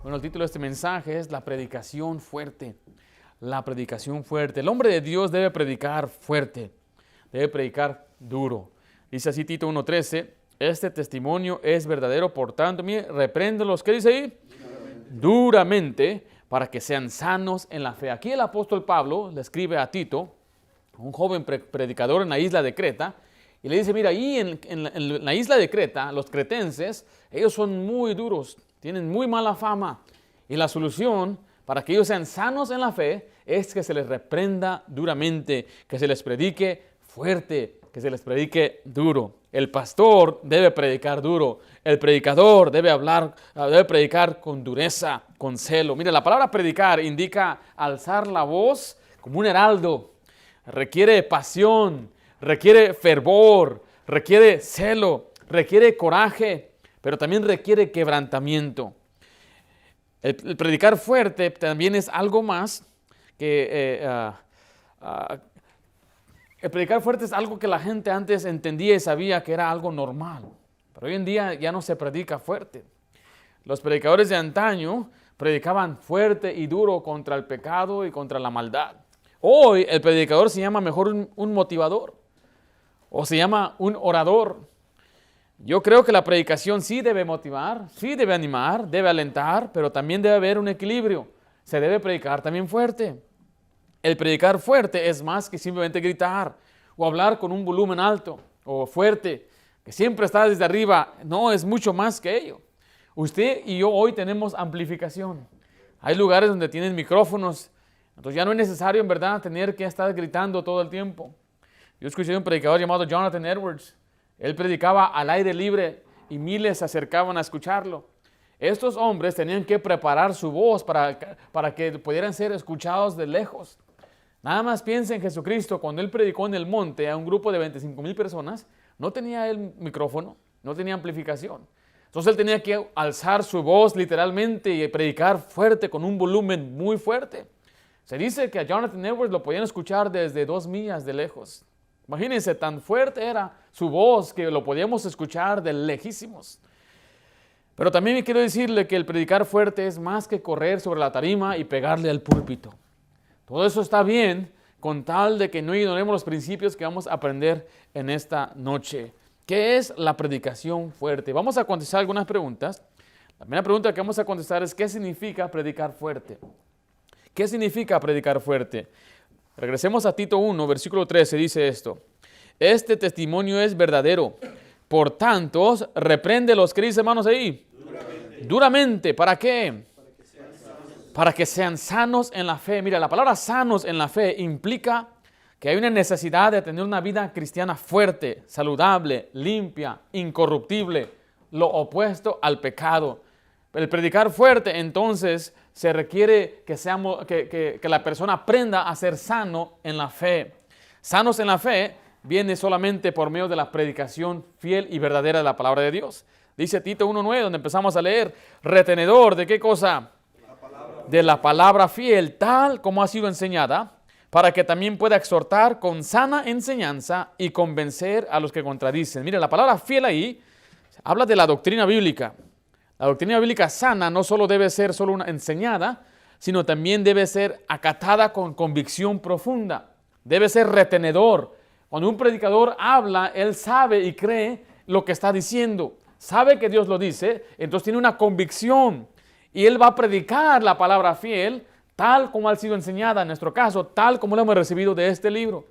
Bueno, el título de este mensaje es la predicación fuerte. La predicación fuerte. El hombre de Dios debe predicar fuerte, debe predicar duro. Dice así Tito 1:13, este testimonio es verdadero, por tanto, mire, repréndelos, ¿qué dice ahí? Duramente, para que sean sanos en la fe. Aquí el apóstol Pablo le escribe a Tito, un joven predicador en la isla de Creta, y le dice, mira, ahí en la isla de Creta, los cretenses, ellos son muy duros, tienen muy mala fama, y la solución para que ellos sean sanos en la fe es que se les reprenda duramente, que se les predique fuerte, que se les predique duro. El pastor debe predicar duro, el predicador debe predicar con dureza, con celo. Mira, la palabra predicar indica alzar la voz como un heraldo, requiere pasión, requiere fervor, requiere celo, requiere coraje, pero también requiere quebrantamiento. El predicar fuerte también es algo más que... el predicar fuerte es algo que la gente antes entendía y sabía que era algo normal. Pero hoy en día ya no se predica fuerte. Los predicadores de antaño predicaban fuerte y duro contra el pecado y contra la maldad. Hoy el predicador se llama mejor un motivador o se llama un orador. Yo creo que la predicación sí debe motivar, sí debe animar, debe alentar, pero también debe haber un equilibrio. Se debe predicar también fuerte. El predicar fuerte es más que simplemente gritar o hablar con un volumen alto o fuerte, que siempre está desde arriba. No, es mucho más que ello. Usted y yo hoy tenemos amplificación. Hay lugares donde tienen micrófonos, entonces ya no es necesario en verdad tener que estar gritando todo el tiempo. Yo escuché a un predicador llamado Jonathan Edwards. Él predicaba al aire libre y miles se acercaban a escucharlo. Estos hombres tenían que preparar su voz para que pudieran ser escuchados de lejos. Nada más piensa en Jesucristo, cuando Él predicó en el monte a un grupo de 25,000 personas, no tenía Él micrófono, no tenía amplificación. Entonces Él tenía que alzar su voz literalmente y predicar fuerte, con un volumen muy fuerte. Se dice que a Jonathan Edwards lo podían escuchar desde 2 millas de lejos. Imagínense, tan fuerte era su voz que lo podíamos escuchar de lejísimos. Pero también quiero decirle que el predicar fuerte es más que correr sobre la tarima y pegarle al púlpito. Todo eso está bien, con tal de que no ignoremos los principios que vamos a aprender en esta noche. ¿Qué es la predicación fuerte? Vamos a contestar algunas preguntas. La primera pregunta que vamos a contestar es, ¿qué significa predicar fuerte? ¿Qué significa predicar fuerte? Regresemos a Tito 1, versículo 13, dice esto. Este testimonio es verdadero. Por tanto, repréndelos. ¿Qué dice, hermanos, ahí? Duramente. ¿Para qué? Para que sean sanos en la fe. Mira, la palabra sanos en la fe implica que hay una necesidad de tener una vida cristiana fuerte, saludable, limpia, incorruptible, lo opuesto al pecado. El predicar fuerte, entonces, se requiere que la persona aprenda a ser sano en la fe. Sanos en la fe viene solamente por medio de la predicación fiel y verdadera de la palabra de Dios. Dice Tito 1:9, donde empezamos a leer, retenedor, ¿de qué cosa? De la palabra fiel, tal como ha sido enseñada, para que también pueda exhortar con sana enseñanza y convencer a los que contradicen. Mire, la palabra fiel ahí habla de la doctrina bíblica. La doctrina bíblica sana no solo debe ser solo una enseñada, sino también debe ser acatada con convicción profunda. Debe ser retenedor. Cuando un predicador habla, él sabe y cree lo que está diciendo. Sabe que Dios lo dice, entonces tiene una convicción. Y él va a predicar la palabra fiel, tal como ha sido enseñada, en nuestro caso, tal como lo hemos recibido de este libro.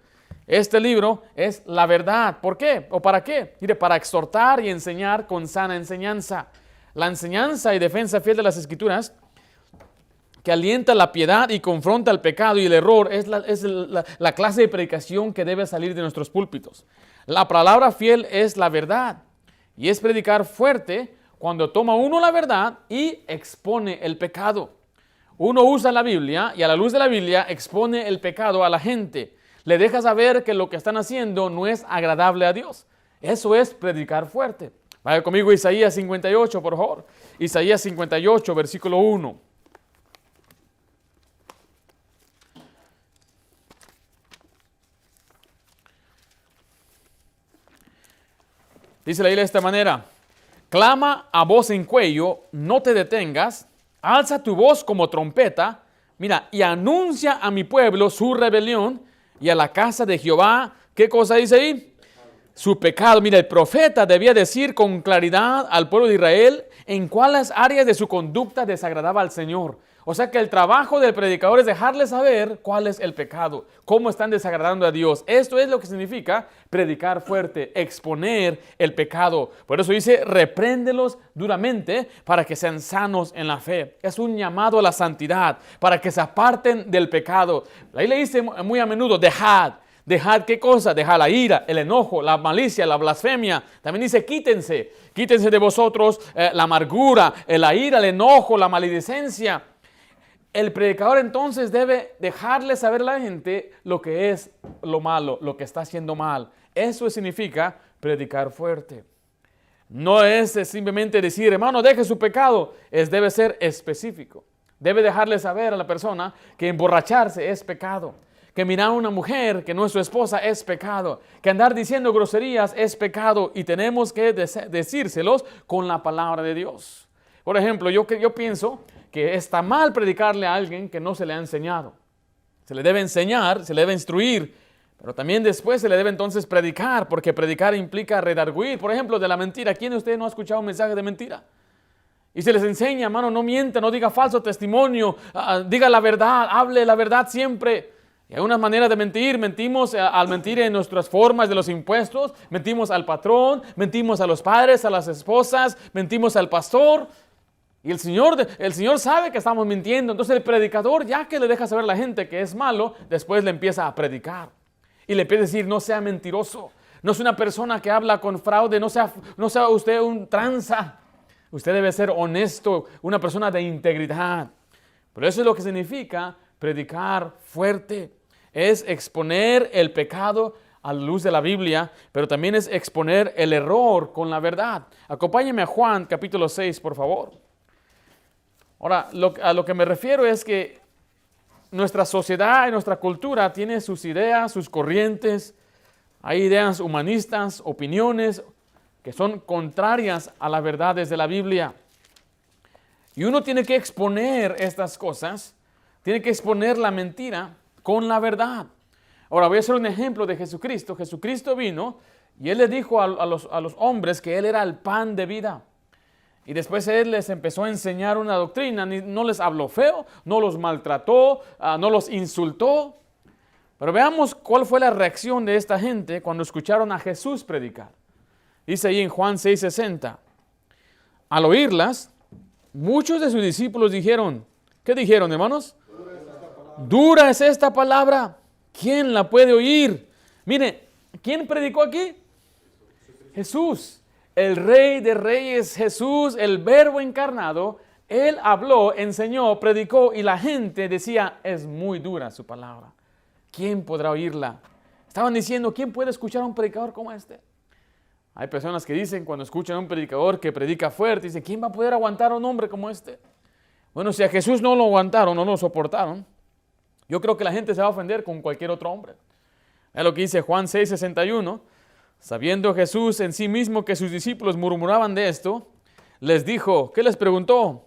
Este libro es la verdad. ¿Por qué? ¿O para qué? Mire, para exhortar y enseñar con sana enseñanza. La enseñanza y defensa fiel de las Escrituras, que alienta la piedad y confronta el pecado y el error, es la clase de predicación que debe salir de nuestros púlpitos. La palabra fiel es la verdad, y es predicar fuerte cuando toma uno la verdad y expone el pecado. Uno usa la Biblia y a la luz de la Biblia expone el pecado a la gente. Le deja saber que lo que están haciendo no es agradable a Dios. Eso es predicar fuerte. Vaya conmigo a Isaías 58, por favor. Isaías 58, versículo 1. Dice la Biblia de esta manera: clama a voz en cuello, no te detengas, alza tu voz como trompeta, mira, y anuncia a mi pueblo su rebelión y a la casa de Jehová, ¿qué cosa dice ahí? Su pecado. Mira, el profeta debía decir con claridad al pueblo de Israel en cuáles áreas de su conducta desagradaba al Señor. O sea que el trabajo del predicador es dejarles saber cuál es el pecado, cómo están desagradando a Dios. Esto es lo que significa predicar fuerte, exponer el pecado. Por eso dice, repréndelos duramente para que sean sanos en la fe. Es un llamado a la santidad, para que se aparten del pecado. Ahí le dice muy a menudo, dejad. Dejad ¿qué cosa? Dejad la ira, el enojo, la malicia, la blasfemia. También dice quítense de vosotros la amargura, la ira, el enojo, la maledicencia. El predicador entonces debe dejarle saber a la gente lo que es lo malo, lo que está haciendo mal. Eso significa predicar fuerte. No es simplemente decir, hermano, deje su pecado. Debe ser específico. Debe dejarle saber a la persona que emborracharse es pecado. Que mirar a una mujer que no es su esposa es pecado. Que andar diciendo groserías es pecado. Y tenemos que decírselos con la palabra de Dios. Por ejemplo, yo pienso que está mal predicarle a alguien que no se le ha enseñado. Se le debe enseñar, se le debe instruir, pero también después se le debe entonces predicar, porque predicar implica redarguir. Por ejemplo, de la mentira. ¿Quién de ustedes no ha escuchado un mensaje de mentira? Y se les enseña, hermano, no mienta, no diga falso testimonio, diga la verdad, hable la verdad siempre. Y hay una manera de mentir. Mentimos al mentir en nuestras formas de los impuestos, mentimos al patrón, mentimos a los padres, a las esposas, mentimos al pastor. Y el Señor sabe que estamos mintiendo. Entonces el predicador, ya que le deja saber a la gente que es malo, después le empieza a predicar. Y le empieza a decir, no sea mentiroso. No es una persona que habla con fraude. No sea usted un tranza. Usted debe ser honesto, una persona de integridad. Pero eso es lo que significa predicar fuerte. Es exponer el pecado a la luz de la Biblia, pero también es exponer el error con la verdad. Acompáñeme a Juan capítulo 6, por favor. Ahora, a lo que me refiero es que nuestra sociedad y nuestra cultura tiene sus ideas, sus corrientes. Hay ideas humanistas, opiniones que son contrarias a las verdades de la Biblia. Y uno tiene que exponer estas cosas, tiene que exponer la mentira con la verdad. Ahora voy a hacer un ejemplo de Jesucristo. Jesucristo vino y Él le dijo a los hombres que Él era el pan de vida. Y después Él les empezó a enseñar una doctrina. No les habló feo, no los maltrató, no los insultó. Pero veamos cuál fue la reacción de esta gente cuando escucharon a Jesús predicar. Dice ahí en Juan 6:60. Al oírlas, muchos de sus discípulos dijeron, ¿qué dijeron, hermanos? Dura es esta palabra. ¿Quién la puede oír? Mire, ¿quién predicó aquí? Jesús. El Rey de Reyes, Jesús, el Verbo encarnado. Él habló, enseñó, predicó y la gente decía, es muy dura su palabra. ¿Quién podrá oírla? Estaban diciendo, ¿quién puede escuchar a un predicador como este? Hay personas que dicen cuando escuchan a un predicador que predica fuerte, dicen, ¿quién va a poder aguantar a un hombre como este? Bueno, si a Jesús no lo aguantaron, no lo soportaron, yo creo que la gente se va a ofender con cualquier otro hombre. Es lo que dice Juan 6:61. Sabiendo Jesús en sí mismo que sus discípulos murmuraban de esto, les dijo, ¿qué les preguntó?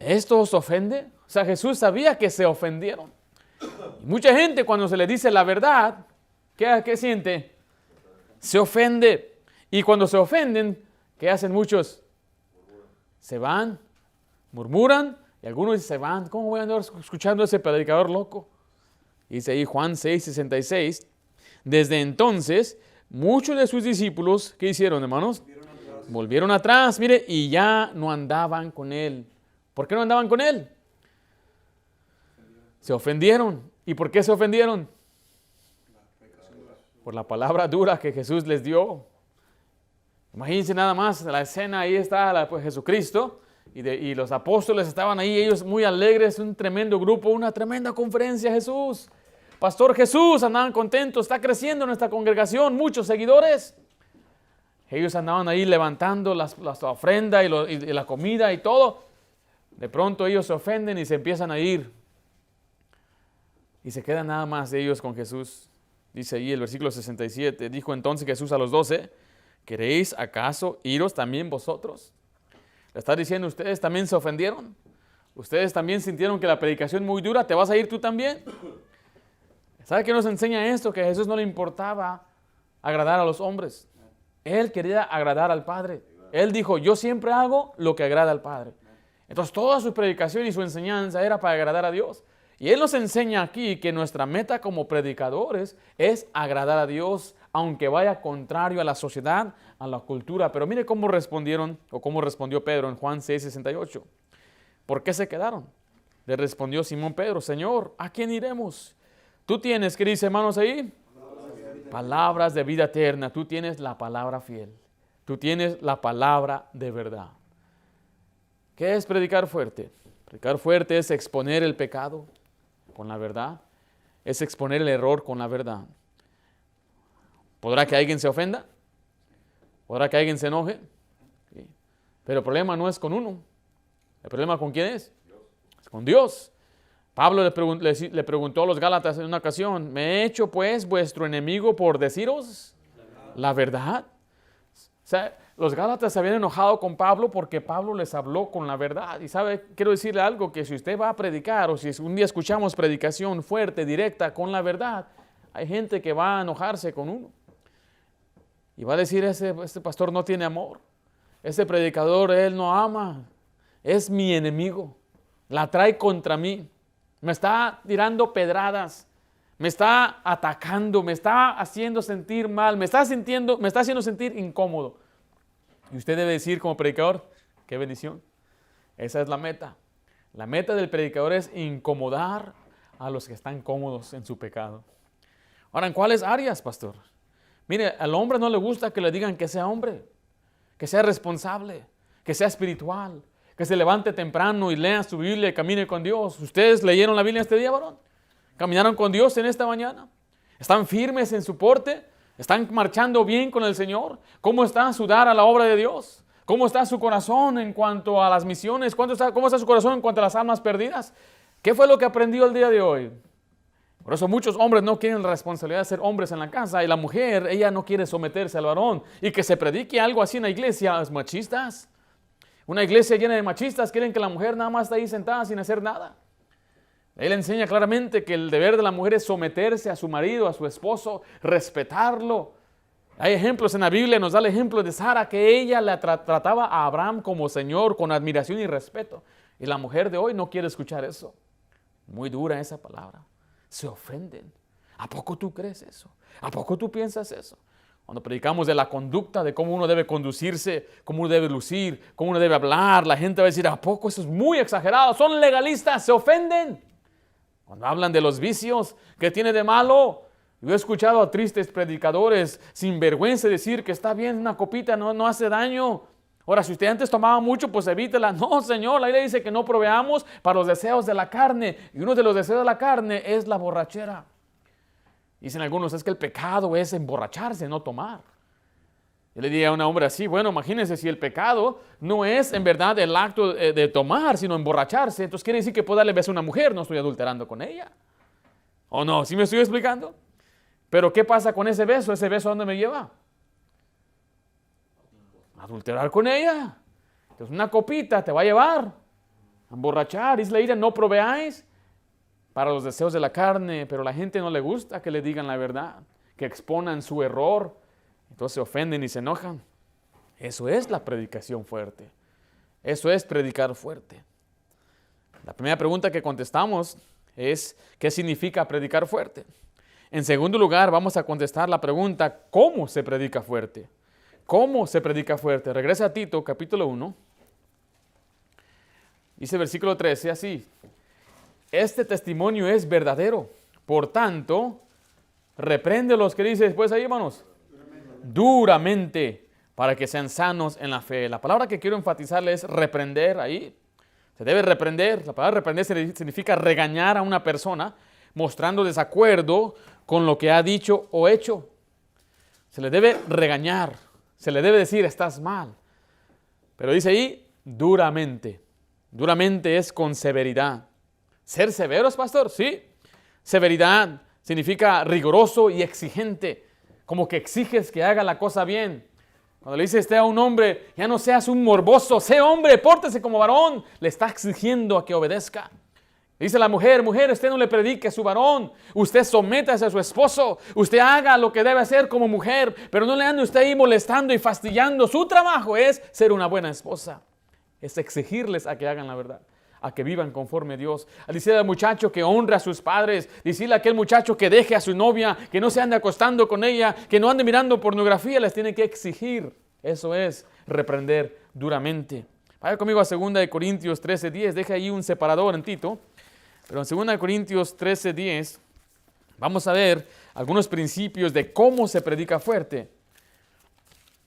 ¿Esto os ofende? O sea, Jesús sabía que se ofendieron. Y mucha gente cuando se le dice la verdad, ¿qué siente? Se ofende. Y cuando se ofenden, ¿qué hacen muchos? Se van, murmuran, y algunos se van. ¿Cómo voy a andar escuchando a ese predicador loco? Dice ahí Juan 6:66. Desde entonces, muchos de sus discípulos, ¿qué hicieron, hermanos? Volvieron atrás, mire, y ya no andaban con Él. ¿Por qué no andaban con Él? Se ofendieron. ¿Y por qué se ofendieron? Por la palabra dura que Jesús les dio. Imagínense nada más la escena, ahí está pues, Jesucristo y los apóstoles estaban ahí, ellos muy alegres, un tremendo grupo, una tremenda conferencia, Jesús. Pastor Jesús, andaban contentos, está creciendo nuestra congregación, muchos seguidores. Ellos andaban ahí levantando la ofrenda y la comida y todo. De pronto ellos se ofenden y se empiezan a ir. Y se quedan nada más ellos con Jesús. Dice ahí el versículo 67, dijo entonces Jesús a los 12, ¿Queréis acaso iros también vosotros? Le está diciendo, ¿ustedes también se ofendieron? ¿Ustedes también sintieron que la predicación muy dura? ¿Te vas a ir tú también? ¿Sabe qué nos enseña esto? Que a Jesús no le importaba agradar a los hombres. Él quería agradar al Padre. Él dijo, yo siempre hago lo que agrada al Padre. Entonces toda su predicación y su enseñanza era para agradar a Dios. Y Él nos enseña aquí que nuestra meta como predicadores es agradar a Dios, aunque vaya contrario a la sociedad, a la cultura. Pero mire cómo respondieron, o cómo respondió Pedro en Juan 6:68. ¿Por qué se quedaron? Le respondió Simón Pedro, Señor, ¿a quién iremos? Tú tienes, ¿qué dice hermanos ahí? Palabras de vida eterna. Tú tienes la palabra fiel. Tú tienes la palabra de verdad. ¿Qué es predicar fuerte? Predicar fuerte es exponer el pecado con la verdad. Es exponer el error con la verdad. ¿Podrá que alguien se ofenda? ¿Podrá que alguien se enoje? Sí. Pero el problema no es con uno. ¿El problema con quién es? Es con Dios. Pablo le preguntó a los Gálatas en una ocasión, ¿me he hecho pues vuestro enemigo por deciros la verdad? O sea, los Gálatas se habían enojado con Pablo porque Pablo les habló con la verdad. Y sabe, quiero decirle algo, que si usted va a predicar o si un día escuchamos predicación fuerte, directa, con la verdad, hay gente que va a enojarse con uno. Y va a decir, este pastor no tiene amor. Ese predicador, él no ama. Es mi enemigo. La trae contra mí. Me está tirando pedradas. Me está atacando. Me está haciendo sentir mal. Me está haciendo sentir incómodo. Y usted debe decir como predicador, qué bendición. Esa es la meta. La meta del predicador es incomodar a los que están cómodos en su pecado. Ahora, ¿en cuáles áreas, pastor? Mire, al hombre no le gusta que le digan que sea hombre, que sea responsable, que sea espiritual, que se levante temprano y lea su Biblia y camine con Dios. ¿Ustedes leyeron la Biblia este día, varón? ¿Caminaron con Dios en esta mañana? ¿Están firmes en su porte? ¿Están marchando bien con el Señor? ¿Cómo está su dar a la obra de Dios? ¿Cómo está su corazón en cuanto a las misiones? ¿Cómo está su corazón en cuanto a las almas perdidas? ¿Qué fue lo que aprendió el día de hoy? Por eso muchos hombres no quieren la responsabilidad de ser hombres en la casa, y la mujer, ella no quiere someterse al varón. Y que se predique algo así en la iglesia, ¿es machistas? Una iglesia llena de machistas quieren que la mujer nada más esté ahí sentada sin hacer nada. Él enseña claramente que el deber de la mujer es someterse a su marido, a su esposo, respetarlo. Hay ejemplos en la Biblia, nos da el ejemplo de Sara, que ella le trataba a Abraham como Señor, con admiración y respeto. Y la mujer de hoy no quiere escuchar eso. Muy dura esa palabra. Se ofenden. ¿A poco tú crees eso? ¿A poco tú piensas eso? Cuando predicamos de la conducta, de cómo uno debe conducirse, cómo uno debe lucir, cómo uno debe hablar, la gente va a decir, ¿a poco eso es muy exagerado? Son legalistas, se ofenden. Cuando hablan de los vicios, ¿qué tiene de malo? Yo he escuchado a tristes predicadores sin vergüenza decir que está bien, una copita no hace daño. Ahora, si usted antes tomaba mucho, pues evítela. No, Señor, la Biblia dice que no proveamos para los deseos de la carne. Y uno de los deseos de la carne es la borrachera. Dicen algunos, es que el pecado es emborracharse, no tomar. Yo le diría a un hombre así, bueno, imagínense si el pecado no es en verdad el acto de tomar, sino emborracharse. Entonces quiere decir que puedo darle beso a una mujer, no estoy adulterando con ella. ¿O no? ¿Sí me estoy explicando? Pero ¿qué pasa con ese beso? ¿Ese beso a dónde me lleva? Adulterar con ella. Entonces una copita te va a llevar a emborrachar. Dice la Biblia, no proveáis para los deseos de la carne, pero a la gente no le gusta que le digan la verdad, que exponan su error. Entonces se ofenden y se enojan. Eso es la predicación fuerte. Eso es predicar fuerte. La primera pregunta que contestamos es, ¿qué significa predicar fuerte? En segundo lugar, vamos a contestar la pregunta, ¿cómo se predica fuerte? ¿Cómo se predica fuerte? Regresa a Tito, capítulo 1. Dice versículo 13, así. Este testimonio es verdadero. Por tanto, reprende los que dice después ahí, hermanos. Duramente, para que sean sanos en la fe. La palabra que quiero enfatizarle es reprender ahí. Se debe reprender. La palabra reprender significa regañar a una persona, mostrando desacuerdo con lo que ha dicho o hecho. Se le debe regañar. Se le debe decir, estás mal. Pero dice ahí, duramente. Duramente es con severidad. ¿Ser severos, pastor? Sí. Severidad significa riguroso y exigente. Como que exiges que haga la cosa bien. Cuando le dice a un hombre, ya no seas un morboso, sé hombre, pórtese como varón, le está exigiendo a que obedezca. Dice la mujer, usted no le predique a su varón, usted sométase a su esposo, usted haga lo que debe hacer como mujer, pero no le ande usted ahí molestando y fastidiando. Su trabajo es ser una buena esposa, es exigirles a que hagan la verdad, a que vivan conforme a Dios. Al decirle al muchacho que honre a sus padres, decirle a aquel muchacho que deje a su novia, que no se ande acostando con ella, que no ande mirando pornografía, les tiene que exigir. Eso es reprender duramente. Vaya conmigo a 2 Corintios 13:10, deje ahí un separador en Tito. Pero en 2 Corintios 13:10 vamos a ver algunos principios de cómo se predica fuerte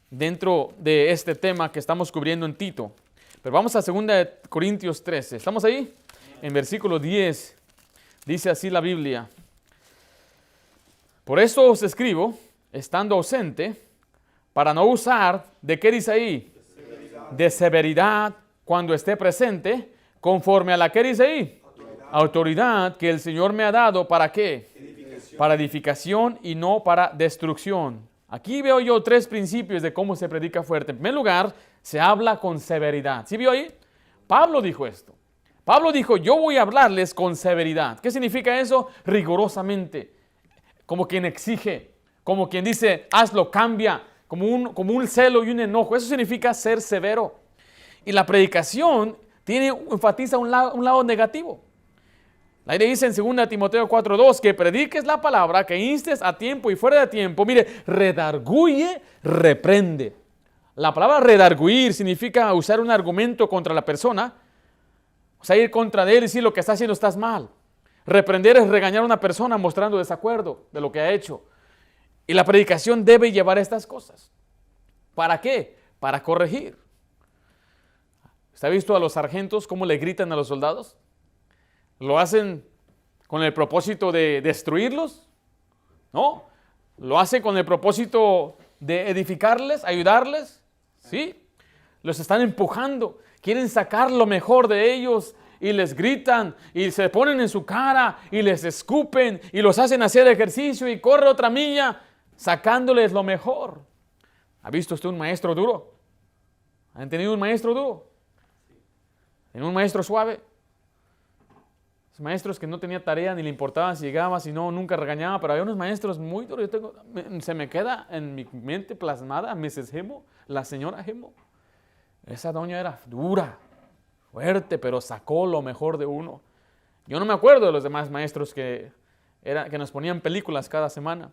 dentro de este tema que estamos cubriendo en Tito. Pero vamos a 2 Corintios 13. ¿Estamos ahí? En versículo 10 dice así la Biblia. Por eso os escribo, estando ausente, para no usar, ¿de qué dice ahí? De severidad cuando esté presente, conforme a la que dice ahí. Autoridad que el Señor me ha dado, ¿para qué? Para edificación y no para destrucción. Aquí veo yo 3 principios de cómo se predica fuerte. En primer lugar, se habla con severidad. ¿Sí vio ahí? Pablo dijo esto. Pablo dijo, yo voy a hablarles con severidad. ¿Qué significa eso? Rigurosamente. Como quien exige, como quien dice, hazlo, cambia, como un celo y un enojo. Eso significa ser severo. Y la predicación enfatiza un lado negativo. La Biblia dice en 2 Timoteo 4:2 que prediques la palabra, que instes a tiempo y fuera de tiempo. Mire, redarguye, reprende. La palabra redarguir significa usar un argumento contra la persona, o sea, ir contra de él y decir lo que está haciendo estás mal. Reprender es regañar a una persona mostrando desacuerdo de lo que ha hecho. Y la predicación debe llevar estas cosas. ¿Para qué? Para corregir. ¿Usted ha visto a los sargentos cómo le gritan a los soldados? ¿Lo hacen con el propósito de destruirlos? ¿No? ¿Lo hacen con el propósito de edificarles, ayudarles? ¿Sí? Los están empujando, quieren sacar lo mejor de ellos y les gritan y se ponen en su cara y les escupen y los hacen hacer ejercicio y corre otra milla sacándoles lo mejor. ¿Ha visto usted un maestro duro? ¿Han tenido un maestro duro? ¿En un maestro suave? Maestros que no tenía tarea ni le importaba si llegaba, si no, nunca regañaba, pero había unos maestros muy duros. Se me queda en mi mente plasmada Mrs. Hemo, la señora Hemo. Esa doña era dura, fuerte, pero sacó lo mejor de uno. Yo no me acuerdo de los demás maestros que nos ponían películas cada semana.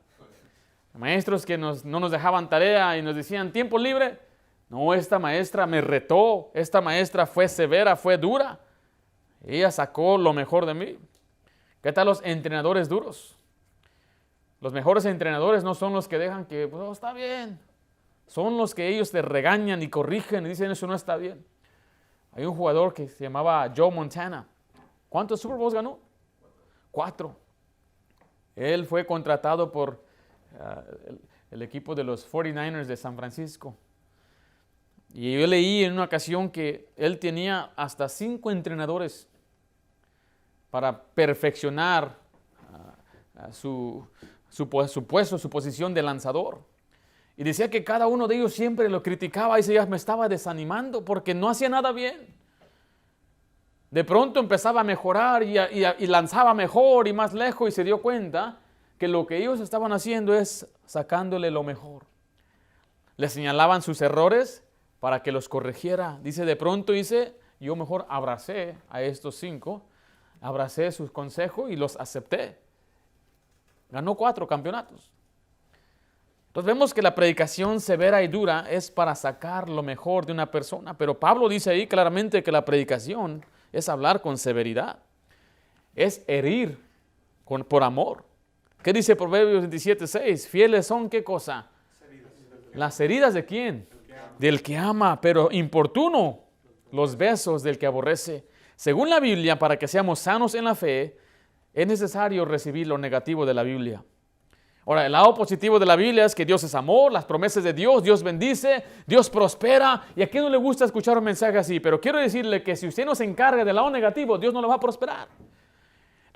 Maestros que no nos dejaban tarea y nos decían tiempo libre. No, esta maestra me retó, esta maestra fue severa, fue dura. Ella sacó lo mejor de mí. ¿Qué tal los entrenadores duros? Los mejores entrenadores no son los que dejan que, pues, oh, está bien. Son los que ellos te regañan y corrigen y dicen, eso no está bien. Hay un jugador que se llamaba Joe Montana. ¿Cuántos Super Bowls ganó? 4. Él fue contratado por el equipo de los 49ers de San Francisco. Y yo leí en una ocasión que él tenía hasta 5 entrenadores para perfeccionar su puesto, su posición de lanzador. Y decía que cada uno de ellos siempre lo criticaba y decía, me estaba desanimando porque no hacía nada bien. De pronto empezaba a mejorar y lanzaba mejor y más lejos y se dio cuenta que lo que ellos estaban haciendo es sacándole lo mejor. Le señalaban sus errores para que los corrigiera. Dice, de pronto yo mejor abracé a estos 5, abracé sus consejos y los acepté. Ganó 4 campeonatos. Entonces vemos que la predicación severa y dura es para sacar lo mejor de una persona, pero Pablo dice ahí claramente que la predicación es hablar con severidad, es herir por amor. ¿Qué dice Proverbios 27:6? Fieles son, ¿qué cosa? Las heridas de ¿quién? Del que ama, pero importuno los besos del que aborrece. Según la Biblia, para que seamos sanos en la fe, es necesario recibir lo negativo de la Biblia. Ahora, el lado positivo de la Biblia es que Dios es amor, las promesas de Dios, Dios bendice, Dios prospera, y a quién no le gusta escuchar un mensaje así, pero quiero decirle que si usted no se encarga del lado negativo, Dios no lo va a prosperar.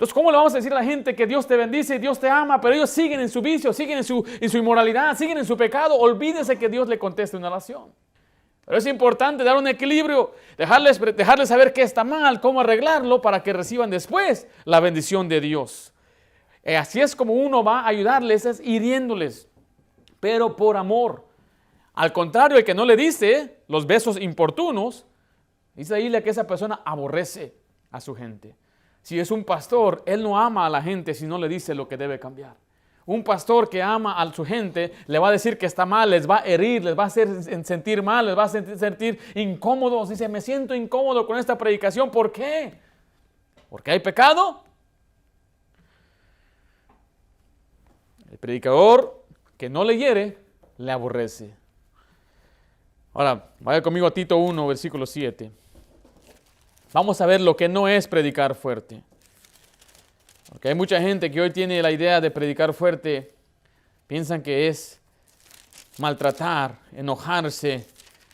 Entonces, ¿cómo le vamos a decir a la gente que Dios te bendice y Dios te ama, pero ellos siguen en su vicio, siguen en su inmoralidad, siguen en su pecado? Olvídense que Dios le conteste una oración. Pero es importante dar un equilibrio, dejarles saber qué está mal, cómo arreglarlo para que reciban después la bendición de Dios. Así es como uno va a ayudarles, es hiriéndoles, pero por amor. Al contrario, el que no le dice los besos importunos, dice ahí que esa persona aborrece a su gente. Si es un pastor, él no ama a la gente si no le dice lo que debe cambiar. Un pastor que ama a su gente le va a decir que está mal, les va a herir, les va a hacer sentir mal, les va a sentir incómodos. Dice, me siento incómodo con esta predicación. ¿Por qué? ¿Porque hay pecado? El predicador que no le hiere, le aborrece. Ahora, vaya conmigo a Tito 1, versículo 7. Vamos a ver lo que no es predicar fuerte. Porque hay mucha gente que hoy tiene la idea de predicar fuerte, piensan que es maltratar, enojarse,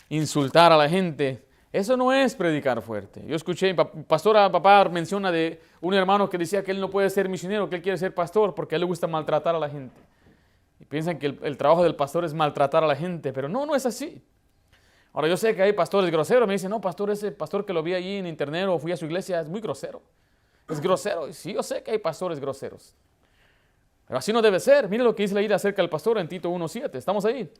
insultar a la gente. Eso no es predicar fuerte. Yo escuché, pastora papá menciona de un hermano que decía que él no puede ser misionero, que él quiere ser pastor porque a él le gusta maltratar a la gente. Y piensan que el trabajo del pastor es maltratar a la gente, pero no es así. Ahora yo sé que hay pastores groseros, me dicen, no pastor, ese pastor que lo vi allí en internet o fui a su iglesia es muy grosero. Es grosero. Sí, yo sé que hay pastores groseros. Pero así no debe ser. Mire lo que dice la Biblia acerca del pastor en Tito 1:7. ¿Estamos ahí?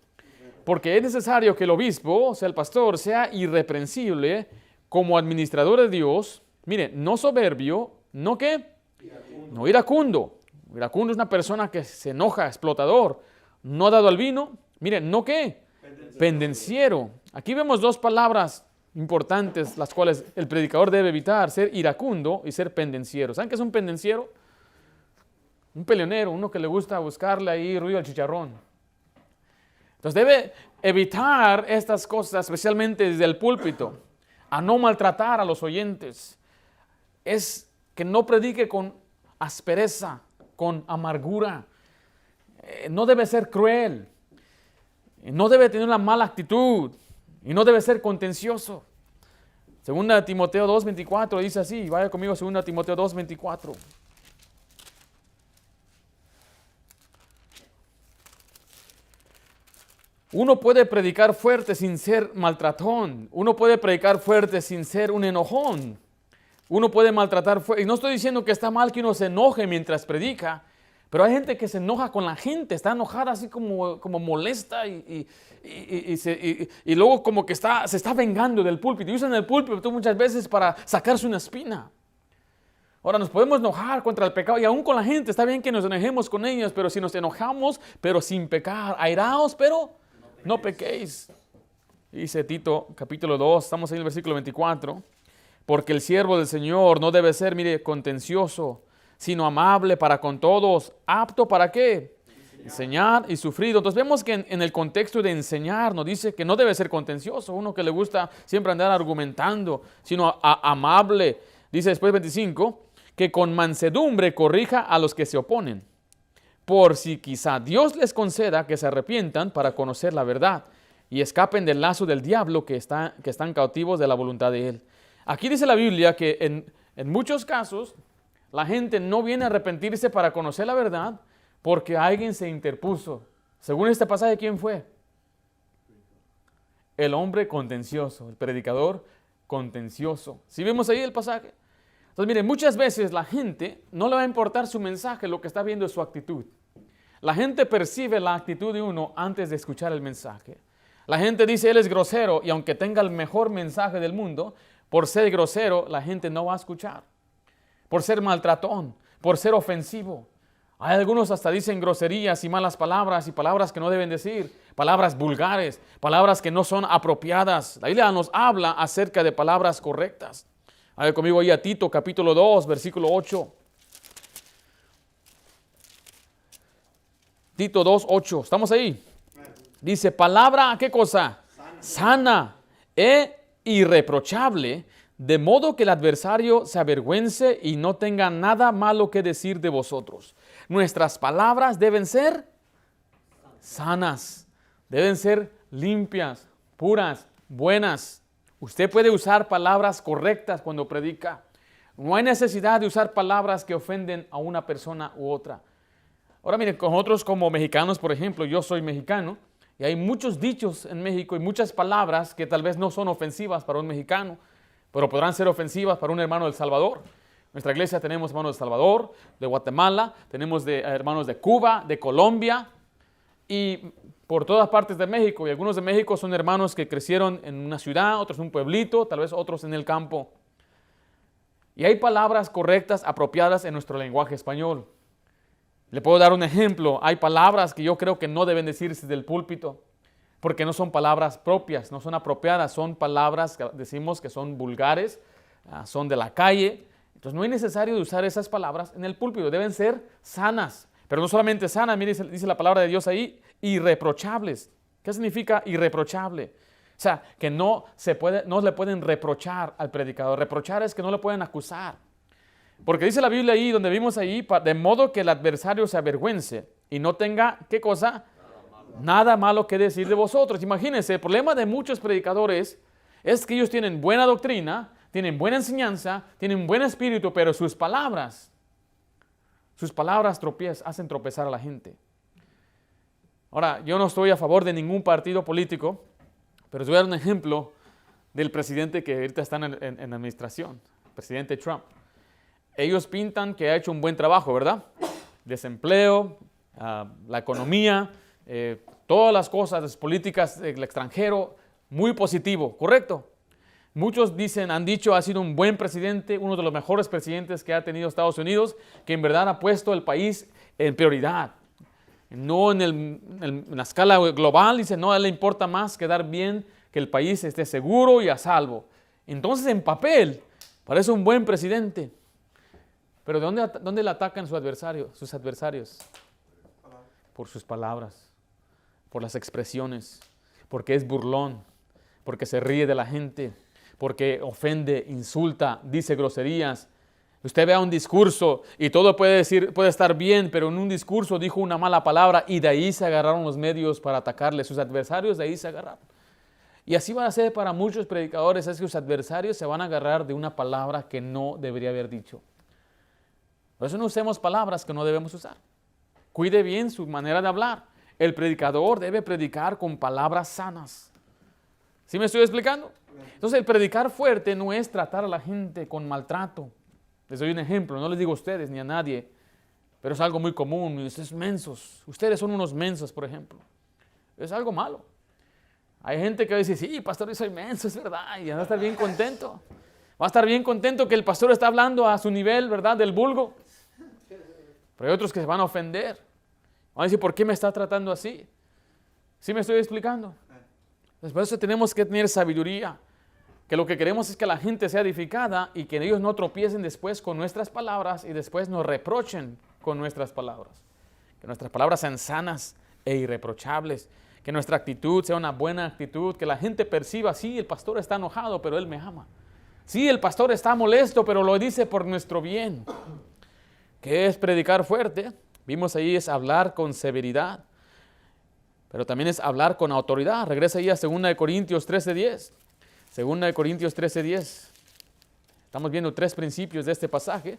Porque es necesario que el obispo, o sea, el pastor, sea irreprensible como administrador de Dios. Mire, no soberbio, no qué, no iracundo. Iracundo es una persona que se enoja, explotador, no dado al vino. Mire, no qué, pendenciero. Aquí vemos dos palabras importantes, las cuales el predicador debe evitar: ser iracundo y ser pendenciero. ¿Saben qué es un pendenciero? Un peleonero, uno que le gusta buscarle ahí ruido al chicharrón. Entonces debe evitar estas cosas, especialmente desde el púlpito, a no maltratar a los oyentes. Es que no predique con aspereza, con amargura. No debe ser cruel. No debe tener una mala actitud. Y no debe ser contencioso. 2 Timoteo 2:24 dice así. Vaya conmigo, 2 Timoteo 2:24. Uno puede predicar fuerte sin ser maltratón. Uno puede predicar fuerte sin ser un enojón. Uno puede maltratar fuerte. Y no estoy diciendo que está mal que uno se enoje mientras predica, pero hay gente que se enoja con la gente, está enojada así como molesta y luego como que se está vengando del púlpito. Y usan el púlpito muchas veces para sacarse una espina. Ahora nos podemos enojar contra el pecado y aún con la gente. Está bien que nos enojemos con ellos, pero si nos enojamos, pero sin pecar, airaos, pero no pequéis. Dice Tito capítulo 2, estamos ahí en el versículo 24. Porque el siervo del Señor no debe ser, mire, contencioso, sino amable para con todos, apto para ¿qué? Enseñar y sufrido. Entonces vemos que en el contexto de enseñar nos dice que no debe ser contencioso, uno que le gusta siempre andar argumentando, sino amable. Dice después 25, que con mansedumbre corrija a los que se oponen, por si quizá Dios les conceda que se arrepientan para conocer la verdad y escapen del lazo del diablo que están cautivos de la voluntad de él. Aquí dice la Biblia que en muchos casos la gente no viene a arrepentirse para conocer la verdad porque alguien se interpuso. Según este pasaje, ¿quién fue? El hombre contencioso, el predicador contencioso. ¿Sí vemos ahí el pasaje? Entonces, miren, muchas veces la gente no le va a importar su mensaje, lo que está viendo es su actitud. La gente percibe la actitud de uno antes de escuchar el mensaje. La gente dice, él es grosero, y aunque tenga el mejor mensaje del mundo, por ser grosero, la gente no va a escuchar. Por ser maltratón, por ser ofensivo. Hay algunos hasta dicen groserías y malas palabras y palabras que no deben decir, palabras vulgares, palabras que no son apropiadas. La Biblia nos habla acerca de palabras correctas. A ver conmigo ahí a Tito capítulo 2, versículo 8. Tito 2, 8. ¿Estamos ahí? Dice, palabra, ¿qué cosa? Sana e irreprochable, de modo que el adversario se avergüence y no tenga nada malo que decir de vosotros. Nuestras palabras deben ser sanas, deben ser limpias, puras, buenas. Usted puede usar palabras correctas cuando predica. No hay necesidad de usar palabras que ofenden a una persona u otra. Ahora miren, nosotros como mexicanos, por ejemplo, yo soy mexicano y hay muchos dichos en México y muchas palabras que tal vez no son ofensivas para un mexicano, pero podrán ser ofensivas para un hermano del Salvador. En nuestra iglesia tenemos hermanos de Salvador, de Guatemala, tenemos hermanos de Cuba, de Colombia y por todas partes de México. Y algunos de México son hermanos que crecieron en una ciudad, otros en un pueblito, tal vez otros en el campo. Y hay palabras correctas, apropiadas en nuestro lenguaje español. Le puedo dar un ejemplo. Hay palabras que yo creo que no deben decirse del púlpito, porque no son palabras propias, no son apropiadas, son palabras que decimos que son vulgares, son de la calle. Entonces no es necesario de usar esas palabras en el púlpito, deben ser sanas. Pero no solamente sanas, mire, dice la palabra de Dios ahí, irreprochables. ¿Qué significa irreprochable? O sea, que no le pueden reprochar al predicador. Reprochar es que no le pueden acusar. Porque dice la Biblia ahí, donde vimos ahí, de modo que el adversario se avergüence y no tenga, ¿qué cosa? Nada malo que decir de vosotros. Imagínense, el problema de muchos predicadores es que ellos tienen buena doctrina, tienen buena enseñanza, tienen buen espíritu, pero sus palabras hacen tropezar a la gente. Ahora, yo no estoy a favor de ningún partido político, pero les voy a dar un ejemplo del presidente que ahorita está en administración, el presidente Trump. Ellos pintan que ha hecho un buen trabajo, ¿verdad? Desempleo, la economía, todas las cosas, las políticas del extranjero, muy positivo, ¿correcto? Muchos han dicho, ha sido un buen presidente, uno de los mejores presidentes que ha tenido Estados Unidos, que en verdad ha puesto el país en prioridad. No en la escala global, dice, no, a él le importa más quedar bien, que el país esté seguro y a salvo. Entonces, en papel, parece un buen presidente. Pero ¿dónde le atacan sus adversarios? Por sus palabras, por las expresiones, porque es burlón, porque se ríe de la gente, porque ofende, insulta, dice groserías. Usted vea un discurso y todo puede estar bien, pero en un discurso dijo una mala palabra y de ahí se agarraron los medios para atacarle. Sus adversarios de ahí se agarraron. Y así va a ser para muchos predicadores, es que sus adversarios se van a agarrar de una palabra que no debería haber dicho. Por eso no usemos palabras que no debemos usar. Cuide bien su manera de hablar. El predicador debe predicar con palabras sanas. ¿Sí me estoy explicando? Entonces el predicar fuerte no es tratar a la gente con maltrato. Les doy un ejemplo, no les digo a ustedes ni a nadie, pero es algo muy común. Ustedes mensos, ustedes son unos mensos, por ejemplo. Es algo malo. Hay gente que dice, sí, pastor, yo soy menso, es verdad, y va a estar bien contento. Va a estar bien contento que el pastor está hablando a su nivel, ¿verdad?, del vulgo. Pero hay otros que se van a ofender. Van a decir, ¿por qué me está tratando así? ¿Sí me estoy explicando? Entonces, por eso tenemos que tener sabiduría. Que lo que queremos es que la gente sea edificada y que ellos no tropiecen después con nuestras palabras y después nos reprochen con nuestras palabras. Que nuestras palabras sean sanas e irreprochables. Que nuestra actitud sea una buena actitud. Que la gente perciba, sí, el pastor está enojado, pero él me ama. Sí, el pastor está molesto, pero lo dice por nuestro bien. ¿Qué es predicar fuerte? Vimos ahí es hablar con severidad. Pero también es hablar con autoridad. Regresa ahí a 2 Corintios 13:10. 2 Corintios 13:10. Estamos viendo 3 principios de este pasaje.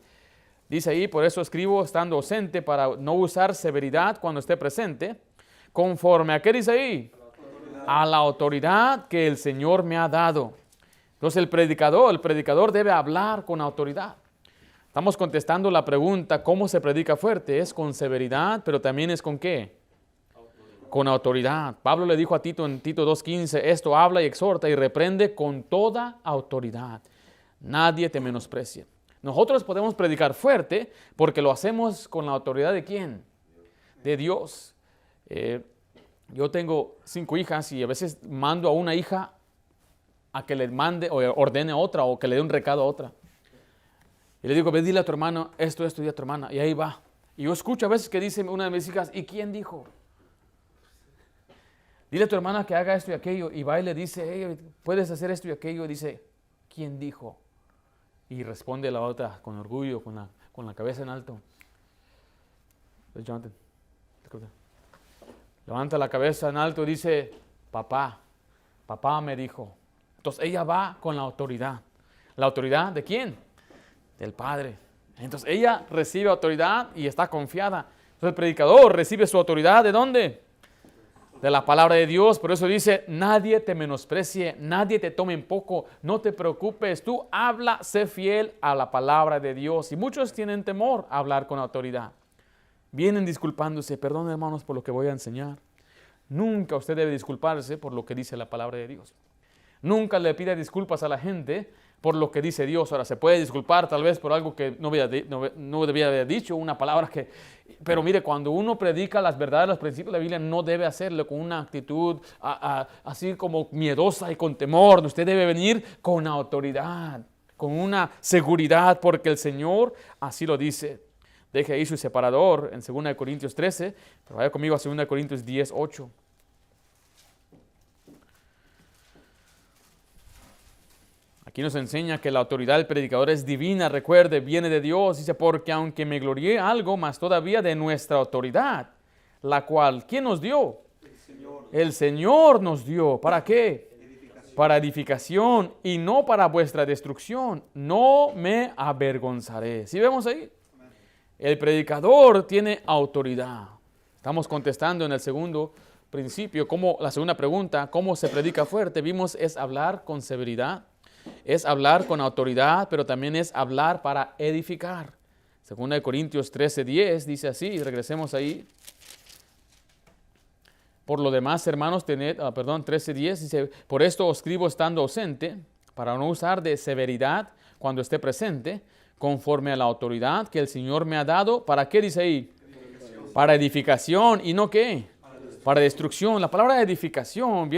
Dice ahí, por eso escribo estando ausente para no usar severidad cuando esté presente. Conforme a qué dice ahí? A la autoridad que el Señor me ha dado. Entonces el predicador debe hablar con autoridad. Estamos contestando la pregunta, ¿cómo se predica fuerte? Es con severidad, pero también es con ¿qué? Con autoridad. Pablo le dijo a Tito en Tito 2:15, esto habla y exhorta y reprende con toda autoridad. Nadie te menosprecia. Nosotros podemos predicar fuerte porque lo hacemos con la autoridad ¿de quién? De Dios. Yo tengo 5 hijas y a veces mando a una hija a que le mande o ordene a otra o que le dé un recado a otra. Y le digo, ve, dile a tu hermano esto, y a tu hermana. Y ahí va. Y yo escucho a veces que dice una de mis hijas, ¿y quién dijo? Dile a tu hermana que haga esto y aquello. Y va y le dice, hey, puedes hacer esto y aquello. Y dice, ¿quién dijo? Y responde la otra con orgullo, con la cabeza en alto. Jonathan, levanta la cabeza en alto y dice, papá me dijo. Entonces ella va con la autoridad. ¿La autoridad de quién? del Padre. Entonces ella recibe autoridad y está confiada. Entonces el predicador recibe su autoridad ¿de dónde? De la palabra de Dios. Por eso dice, nadie te menosprecie, nadie te tome en poco, no te preocupes, tú habla, sé fiel a la palabra de Dios. Y muchos tienen temor a hablar con autoridad. Vienen disculpándose, perdón hermanos por lo que voy a enseñar. Nunca usted debe disculparse por lo que dice la palabra de Dios. Nunca le pida disculpas a la gente por lo que dice Dios. Ahora, se puede disculpar tal vez por algo que no debía haber dicho, una palabra que... Pero mire, cuando uno predica las verdades, los principios de la Biblia, no debe hacerlo con una actitud así como miedosa y con temor. Usted debe venir con autoridad, con una seguridad, porque el Señor así lo dice. Deje ahí su separador en 2 Corintios 13, pero vaya conmigo a 2 Corintios 10, 8. Aquí nos enseña que la autoridad del predicador es divina, recuerde, viene de Dios. Dice, porque aunque me glorié algo, más todavía de nuestra autoridad, la cual, ¿quién nos dio? El Señor nos dio. ¿Para qué? Para edificación y no para vuestra destrucción. No me avergonzaré. ¿Sí vemos ahí? El predicador tiene autoridad. Estamos contestando en el segundo principio, la segunda pregunta, ¿cómo se predica fuerte? Vimos, es hablar con severidad. Es hablar con autoridad, pero también es hablar para edificar. 2 Corintios 13:10 dice así, regresemos ahí. Por lo demás, hermanos, 13:10 dice, por esto os escribo estando ausente, para no usar de severidad cuando esté presente, conforme a la autoridad que el Señor me ha dado. ¿Para qué dice ahí? Para edificación, ¿y no qué? Para destrucción. La palabra edificación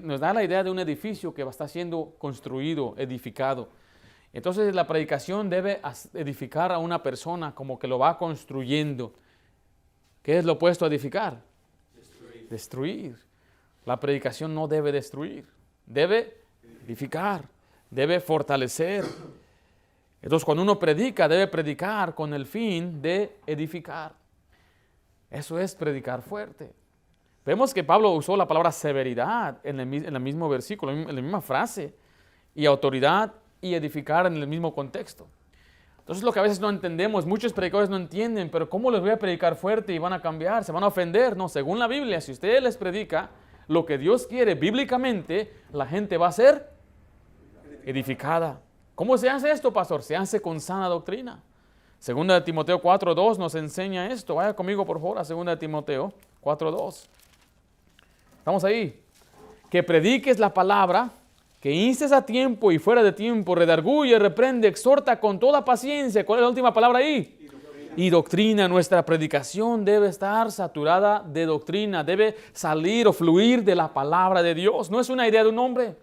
nos da la idea de un edificio que está siendo construido, edificado. Entonces la predicación debe edificar a una persona como que lo va construyendo. ¿Qué es lo opuesto a edificar? Destruir. La predicación no debe destruir, debe edificar, debe fortalecer. Entonces cuando uno predica, debe predicar con el fin de edificar. Eso es predicar fuerte. Vemos que Pablo usó la palabra severidad en el mismo versículo, en la misma frase, y autoridad y edificar en el mismo contexto. Entonces lo que a veces no entendemos, muchos predicadores no entienden, pero ¿cómo les voy a predicar fuerte y van a cambiar? ¿Se van a ofender? No, según la Biblia, si usted les predica lo que Dios quiere bíblicamente, la gente va a ser edificada. ¿Cómo se hace esto, pastor? Se hace con sana doctrina. 2 Timoteo 4:2 nos enseña esto. Vaya conmigo, por favor, a 2 Timoteo 4:2. Estamos ahí. Que prediques la palabra, que instes a tiempo y fuera de tiempo, redarguye, reprende, exhorta con toda paciencia. ¿Cuál es la última palabra ahí? Y doctrina. Nuestra predicación debe estar saturada de doctrina, debe salir o fluir de la palabra de Dios. No es una idea de un hombre.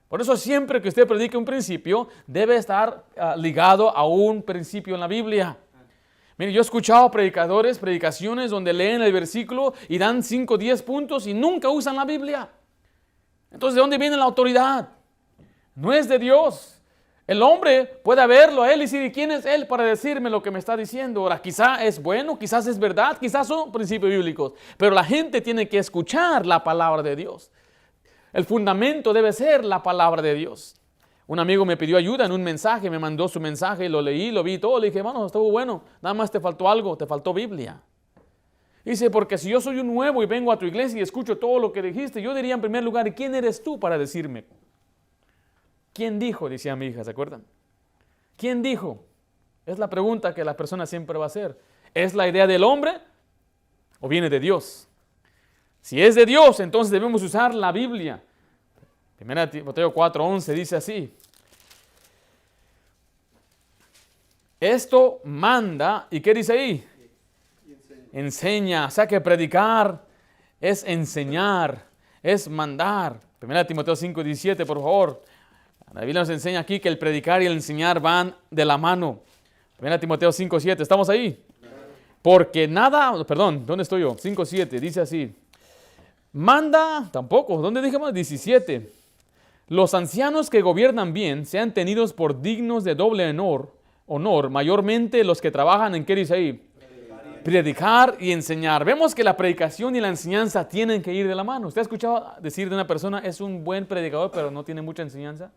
Por eso siempre que usted predique un principio, debe estar ligado a un principio en la Biblia. Mire, yo he escuchado predicaciones donde leen el versículo y dan 5 o 10 puntos y nunca usan la Biblia. Entonces, ¿de dónde viene la autoridad? No es de Dios. El hombre puede verlo a él y decir, ¿quién es él para decirme lo que me está diciendo? Ahora, quizás es bueno, quizás es verdad, quizás son principios bíblicos, pero la gente tiene que escuchar la palabra de Dios. El fundamento debe ser la palabra de Dios. Un amigo me pidió ayuda en un mensaje, me mandó su mensaje, lo leí, lo vi todo. Le dije, hermano, estuvo bueno, nada más te faltó algo, te faltó Biblia. Dice, porque si yo soy un nuevo y vengo a tu iglesia y escucho todo lo que dijiste, yo diría en primer lugar, ¿y quién eres tú para decirme? ¿Quién dijo? Decía mi hija, ¿se acuerdan? ¿Quién dijo? Es la pregunta que la persona siempre va a hacer. ¿Es la idea del hombre o viene de Dios? Si es de Dios, entonces debemos usar la Biblia. 1 Timoteo 4:11 dice así. Esto manda, ¿y qué dice ahí? Enseña. O sea que predicar es enseñar, es mandar. 1 Timoteo 5:17, por favor. La Biblia nos enseña aquí que el predicar y el enseñar van de la mano. 1 Timoteo 5:7, ¿estamos ahí? Porque nada, perdón, ¿dónde estoy yo? 5:7, dice así. Manda, tampoco, ¿dónde dije más? 17. Los ancianos que gobiernan bien sean tenidos por dignos de doble honor, mayormente los que trabajan en, ¿qué dice ahí? Predicar y enseñar. Vemos que la predicación y la enseñanza tienen que ir de la mano. ¿Usted ha escuchado decir de una persona, es un buen predicador, pero no tiene mucha enseñanza?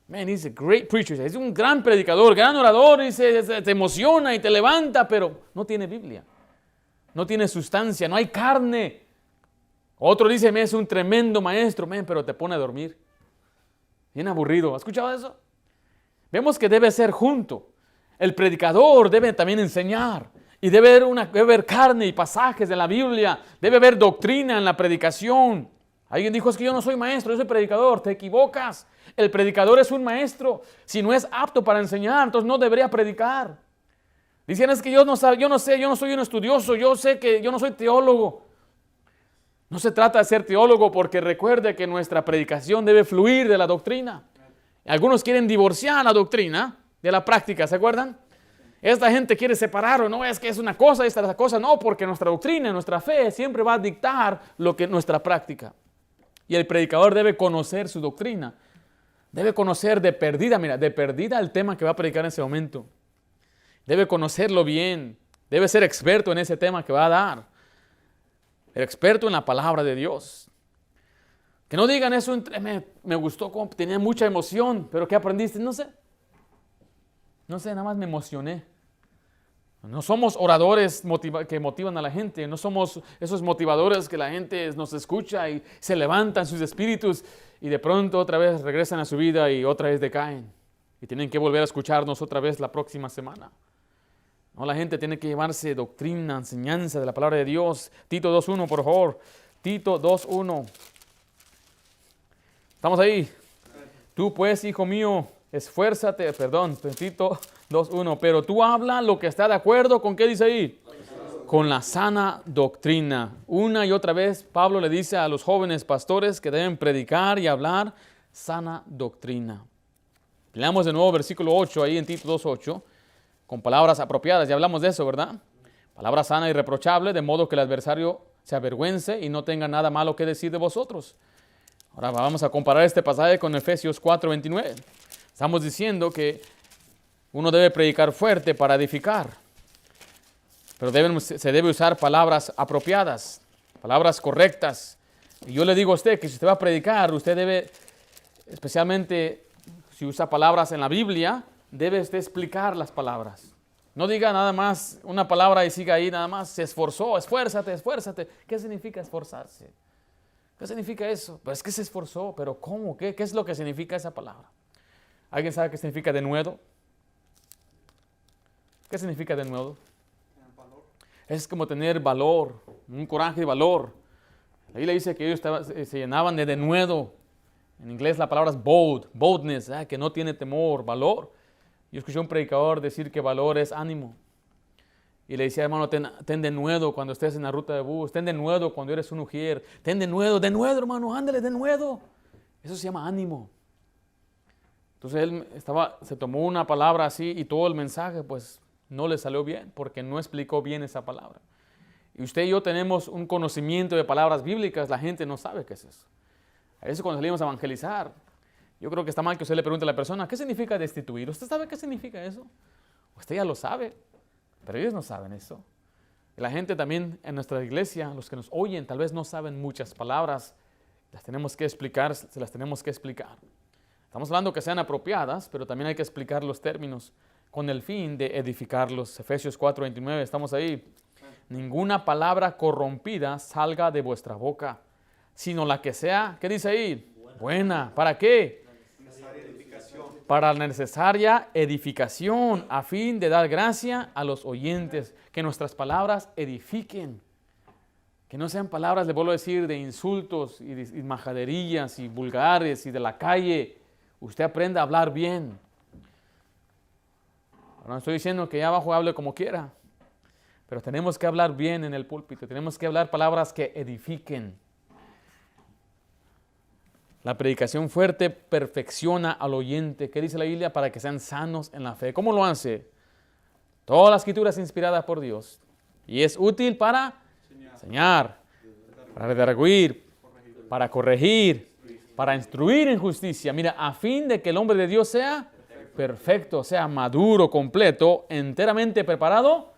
Man, he's a great preacher. Es un gran predicador, gran orador, y te emociona y te levanta, pero no tiene Biblia. No tiene sustancia, no hay carne. Otro dice, es un tremendo maestro, pero te pone a dormir. Bien aburrido. ¿Has escuchado eso? Vemos que debe ser junto. El predicador debe también enseñar. Y debe haber carne y pasajes de la Biblia. Debe haber doctrina en la predicación. Alguien dijo, es que yo no soy maestro, yo soy predicador. Te equivocas. El predicador es un maestro. Si no es apto para enseñar, entonces no debería predicar. Dicen, es que yo no sé, yo no soy un estudioso, yo sé que yo no soy teólogo. No se trata de ser teólogo, porque recuerde que nuestra predicación debe fluir de la doctrina. Algunos quieren divorciar la doctrina de la práctica, ¿se acuerdan? Esta gente quiere separarlo, no es que es una cosa y esta es la cosa, no, porque nuestra doctrina, nuestra fe siempre va a dictar lo que nuestra práctica. Y el predicador debe conocer su doctrina, debe conocer de perdida el tema que va a predicar en ese momento. Debe conocerlo bien, debe ser experto en ese tema que va a dar, el experto en la palabra de Dios. Que no digan eso, me gustó, tenía mucha emoción, pero ¿qué aprendiste? No sé, nada más me emocioné. No somos oradores que motivan a la gente, no somos esos motivadores que la gente nos escucha y se levantan sus espíritus y de pronto otra vez regresan a su vida y otra vez decaen. Y tienen que volver a escucharnos otra vez la próxima semana. No, la gente tiene que llevarse doctrina, enseñanza de la palabra de Dios. Tito 2.1, por favor. Tito 2.1. ¿Estamos ahí? Tú pues, hijo mío, esfuérzate, Tito 2.1, pero tú habla lo que está de acuerdo con ¿qué dice ahí? Con la sana doctrina. Una y otra vez Pablo le dice a los jóvenes pastores que deben predicar y hablar sana doctrina. Leamos de nuevo versículo 8 ahí en Tito 2.8, con palabras apropiadas, ya hablamos de eso, ¿verdad? Palabra sana y reprochable, de modo que el adversario se avergüence y no tenga nada malo que decir de vosotros. Ahora vamos a comparar este pasaje con Efesios 4:29. Estamos diciendo que uno debe predicar fuerte para edificar, pero se debe usar palabras apropiadas, palabras correctas. Y yo le digo a usted que si usted va a predicar, usted debe, especialmente si usa palabras en la Biblia, debe usted explicar las palabras. No diga nada más una palabra y siga ahí nada más, se esforzó, esfuérzate. ¿Qué significa esforzarse? ¿Qué significa eso? Pues es que se esforzó, pero ¿cómo? ¿Qué es lo que significa esa palabra? ¿Alguien sabe qué significa denuedo? ¿Qué significa denuedo? Es como tener valor, un coraje y valor. La Biblia dice que ellos se llenaban de denuedo. En inglés la palabra es boldness, que no tiene temor, valor. Yo escuché a un predicador decir que valor es ánimo. Y le decía, hermano, ten denuedo cuando estés en la ruta de bus, ten denuedo cuando eres un ujier, ten denuedo, hermano, ándale, denuedo. Eso se llama ánimo. Entonces él se tomó una palabra así y todo el mensaje pues no le salió bien porque no explicó bien esa palabra. Y usted y yo tenemos un conocimiento de palabras bíblicas, la gente no sabe qué es eso. A veces cuando salimos a evangelizar, yo creo que está mal que usted le pregunte a la persona, ¿qué significa destituir? ¿Usted sabe qué significa eso? Usted ya lo sabe, pero ellos no saben eso. Y la gente también en nuestra iglesia, los que nos oyen, tal vez no saben muchas palabras, las tenemos que explicar, se las tenemos que explicar. Estamos hablando que sean apropiadas, pero también hay que explicar los términos con el fin de edificarlos. Efesios 4:29, estamos ahí. Ninguna palabra corrompida salga de vuestra boca, sino la que sea, ¿qué dice ahí? Buena. ¿Para qué? Para la necesaria edificación, a fin de dar gracia a los oyentes, que nuestras palabras edifiquen. Que no sean palabras, le vuelvo a decir, de insultos y majaderías y vulgares y de la calle. Usted aprenda a hablar bien. Ahora no estoy diciendo que allá abajo hable como quiera, pero tenemos que hablar bien en el púlpito, tenemos que hablar palabras que edifiquen. La predicación fuerte perfecciona al oyente. ¿Qué dice la Biblia? Para que sean sanos en la fe. ¿Cómo lo hace? Toda la escritura es inspirada por Dios y es útil para enseñar, para redarguir, para corregir, para instruir en justicia. Mira, a fin de que el hombre de Dios sea perfecto, sea maduro, completo, enteramente preparado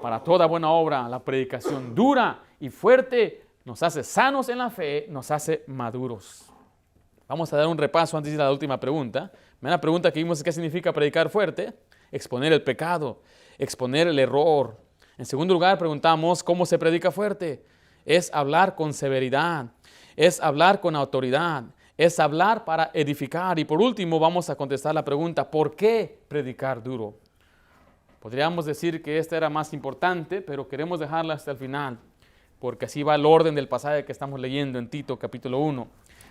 para toda buena obra. La predicación dura y fuerte nos hace sanos en la fe, nos hace maduros. Vamos a dar un repaso antes de ir a la última pregunta. La pregunta que vimos es: ¿qué significa predicar fuerte? Exponer el pecado, exponer el error. En segundo lugar, preguntamos: ¿cómo se predica fuerte? Es hablar con severidad, es hablar con autoridad, es hablar para edificar. Y por último, vamos a contestar la pregunta: ¿por qué predicar duro? Podríamos decir que esta era más importante, pero queremos dejarla hasta el final, porque así va el orden del pasaje que estamos leyendo en Tito capítulo 1.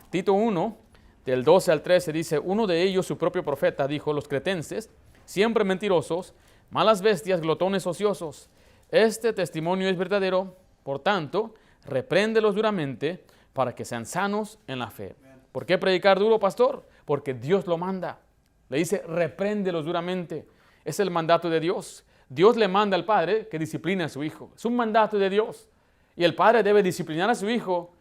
Tito 1, del 12 al 13 dice: uno de ellos, su propio profeta, dijo: los cretenses, siempre mentirosos, malas bestias, glotones ociosos. Este testimonio es verdadero, por tanto, repréndelos duramente para que sean sanos en la fe. ¿Por qué predicar duro, pastor? Porque Dios lo manda. Le dice: repréndelos duramente. Es el mandato de Dios. Dios le manda al padre que discipline a su hijo. Es un mandato de Dios. Y el padre debe disciplinar a su hijo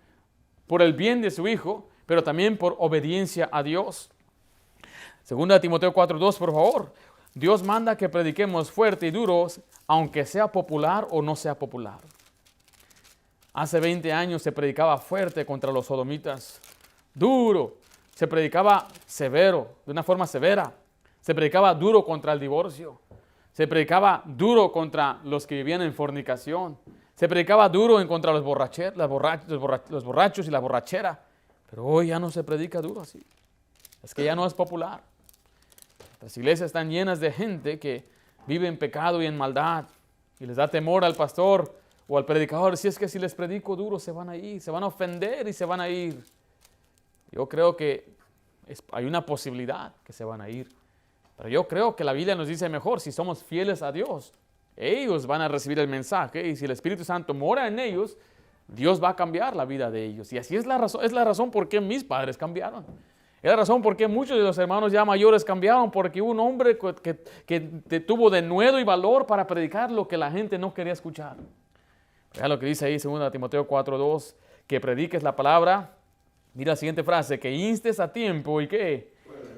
por el bien de su hijo, pero también por obediencia a Dios. Segunda de Timoteo 4:2, por favor. Dios manda que prediquemos fuerte y duros, aunque sea popular o no sea popular. Hace 20 años se predicaba fuerte contra los sodomitas. Duro. Se predicaba severo, de una forma severa. Se predicaba duro contra el divorcio. Se predicaba duro contra los que vivían en fornicación. Se predicaba duro en contra de los borrachos y la borrachera. Pero hoy ya no se predica duro así. Es que ya no es popular. Las iglesias están llenas de gente que vive en pecado y en maldad. Y les da temor al pastor o al predicador. Si es que si les predico duro se van a ir, se van a ofender y se van a ir. Yo creo que hay una posibilidad que se van a ir. Pero yo creo que la Biblia nos dice mejor: si somos fieles a Dios, ellos van a recibir el mensaje, y si el Espíritu Santo mora en ellos, Dios va a cambiar la vida de ellos. Y así es la razón por qué mis padres cambiaron. Es la razón por qué muchos de los hermanos ya mayores cambiaron, porque hubo un hombre que tuvo denuedo y valor para predicar lo que la gente no quería escuchar. Vean lo que dice ahí 2 Timoteo 4:2, que prediques la palabra. Mira la siguiente frase: que instes a tiempo y ¿qué?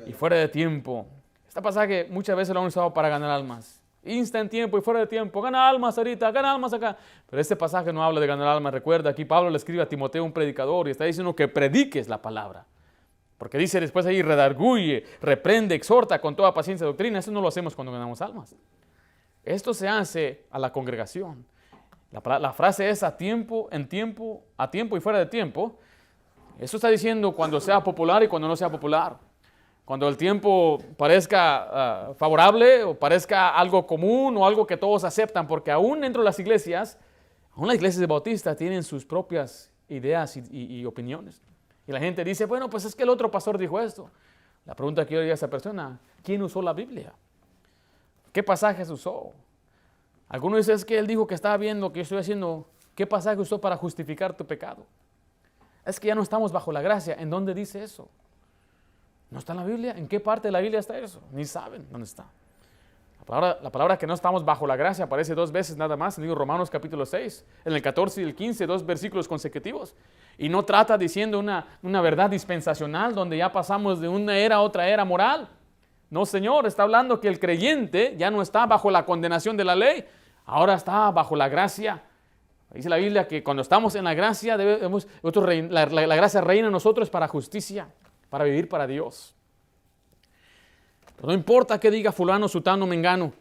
Y fuera de tiempo. Este pasaje muchas veces lo han usado para ganar almas. Insta en tiempo y fuera de tiempo. Gana almas ahorita, gana almas acá. Pero este pasaje no habla de ganar almas. Recuerda, aquí Pablo le escribe a Timoteo, un predicador, y está diciendo que prediques la palabra. Porque dice después ahí: redarguye, reprende, exhorta con toda paciencia y doctrina. Eso no lo hacemos cuando ganamos almas. Esto se hace a la congregación. La frase es a tiempo, en tiempo, a tiempo y fuera de tiempo. Eso está diciendo cuando sea popular y cuando no sea popular. Cuando el tiempo parezca favorable o parezca algo común o algo que todos aceptan, porque aún dentro de las iglesias, aún las iglesias de bautistas tienen sus propias ideas y opiniones. Y la gente dice: bueno, pues es que el otro pastor dijo esto. La pregunta que yo haría a esa persona: ¿quién usó la Biblia? ¿Qué pasajes usó? Algunos dicen: es que él dijo que estaba viendo lo que yo estoy haciendo. ¿Qué pasaje usó para justificar tu pecado? Es que ya no estamos bajo la gracia. ¿En dónde dice eso? ¿No está en la Biblia? ¿En qué parte de la Biblia está eso? Ni saben dónde está. La palabra que no estamos bajo la gracia aparece 2 veces nada más en el libro de Romanos capítulo 6, en el 14 y el 15, 2 versículos consecutivos. Y no trata diciendo una verdad dispensacional donde ya pasamos de una era a otra era moral. No, Señor, está hablando que el creyente ya no está bajo la condenación de la ley, ahora está bajo la gracia. Dice la Biblia que cuando estamos en la gracia, la gracia reina en nosotros para justicia, para vivir para Dios. Pero no importa qué diga fulano, sutano, mengano.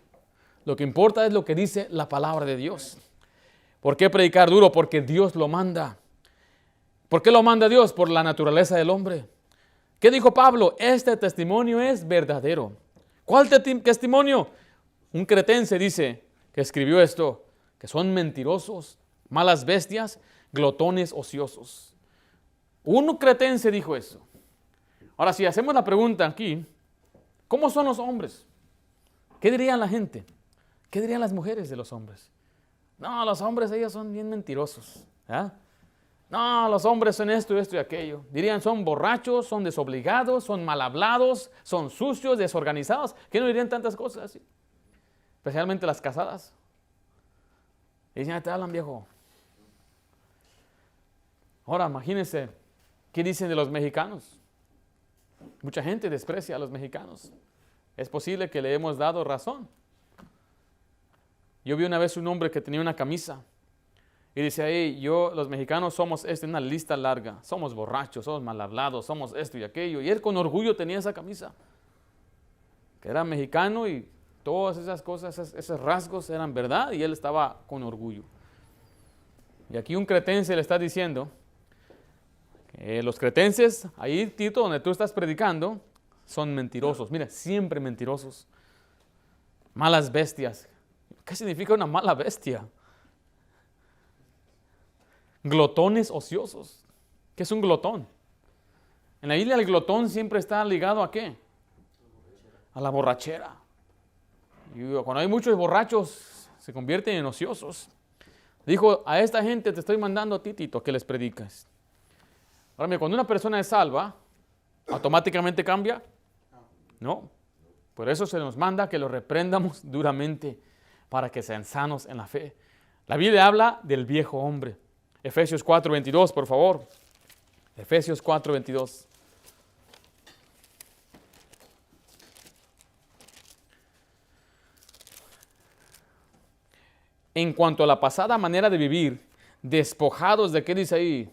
Lo que importa es lo que dice la palabra de Dios. ¿Por qué predicar duro? Porque Dios lo manda. ¿Por qué lo manda Dios? Por la naturaleza del hombre. ¿Qué dijo Pablo? Este testimonio es verdadero. ¿Cuál testimonio? Un cretense dice que escribió esto, que son mentirosos, malas bestias, glotones ociosos. Un cretense dijo eso. Ahora, si hacemos la pregunta aquí, ¿cómo son los hombres? ¿Qué dirían la gente? ¿Qué dirían las mujeres de los hombres? No, los hombres, ellos son bien mentirosos. ¿Ah? No, los hombres son esto y aquello. Dirían: son borrachos, son desobligados, son mal hablados, son sucios, desorganizados. ¿Qué no dirían tantas cosas así? Especialmente las casadas. Y dicen: te hablan, viejo. Ahora, imagínense, ¿qué dicen de los mexicanos? Mucha gente desprecia a los mexicanos. Es posible que le hemos dado razón. Yo vi una vez un hombre que tenía una camisa Y dice ahí, los mexicanos somos una lista larga. Somos borrachos, somos mal hablados, somos esto y aquello. Y él con orgullo tenía esa camisa. Que era mexicano y todas esas cosas, esos rasgos eran verdad y él estaba con orgullo. Y aquí un cretense le está diciendo que los cretenses, ahí Tito, donde tú estás predicando, son mentirosos. Mira, siempre mentirosos. Malas bestias. ¿Qué significa una mala bestia? Glotones ociosos. ¿Qué es un glotón? En la Biblia el glotón siempre está ligado ¿a qué? A la borrachera. Y cuando hay muchos borrachos, se convierten en ociosos. Dijo, a esta gente te estoy mandando a ti, Tito, que les predicas. Ahora, mira, cuando una persona es salva, ¿automáticamente cambia? No. Por eso se nos manda que lo reprendamos duramente para que sean sanos en la fe. La Biblia habla del viejo hombre. Efesios 4:22, por favor. Efesios 4:22. En cuanto a la pasada manera de vivir, despojados de, ¿qué dice ahí?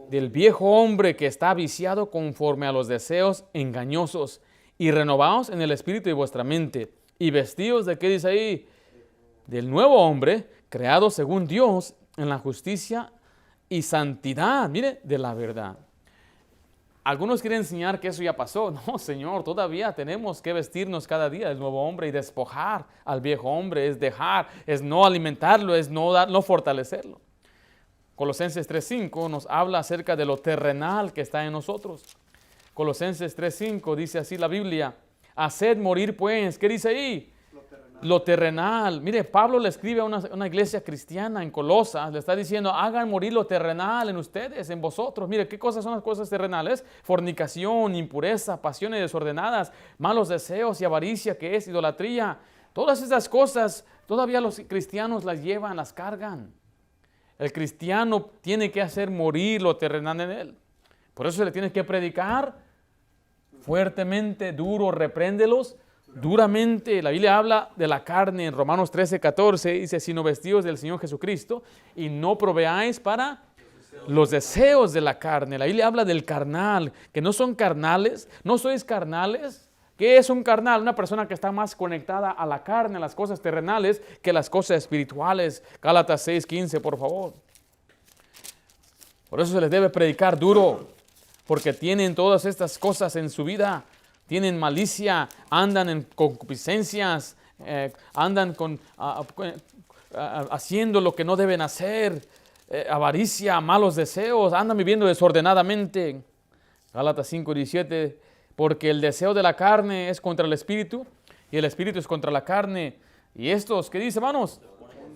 Del viejo hombre que está viciado conforme a los deseos engañosos, y renovados en el espíritu de vuestra mente, y vestidos de, ¿qué dice ahí? Del nuevo hombre, creado según Dios en la justicia y santidad, mire, de la verdad. Algunos quieren enseñar que eso ya pasó. No, Señor, todavía tenemos que vestirnos cada día del nuevo hombre y despojar al viejo hombre, es dejar, es no alimentarlo, es no fortalecerlo. Colosenses 3:5 nos habla acerca de lo terrenal que está en nosotros. Colosenses 3:5 dice así la Biblia, haced morir pues, ¿qué dice ahí? Lo terrenal. Mire, Pablo le escribe a una iglesia cristiana en Colosas, le está diciendo, hagan morir lo terrenal en ustedes, en vosotros. Mire, ¿qué cosas son las cosas terrenales? Fornicación, impureza, pasiones desordenadas, malos deseos y avaricia, que es idolatría. Todas esas cosas todavía los cristianos las llevan, las cargan. El cristiano tiene que hacer morir lo terrenal en él. Por eso se le tiene que predicar fuertemente, duro, repréndelos duramente. La Biblia habla de la carne en Romanos 13:14, dice, sino vestidos del Señor Jesucristo y no proveáis para los deseos de la carne. La Biblia habla del carnal, que no son carnales, no sois carnales. ¿Qué es un carnal? Una persona que está más conectada a la carne, a las cosas terrenales, que las cosas espirituales. Gálatas 6:15, por favor. Por eso se les debe predicar duro, porque tienen todas estas cosas en su vida. Tienen malicia, andan en concupiscencias, andan haciendo lo que no deben hacer, avaricia, malos deseos, andan viviendo desordenadamente. Gálatas 5:17, porque el deseo de la carne es contra el espíritu y el espíritu es contra la carne. Y estos, ¿qué dice, hermanos?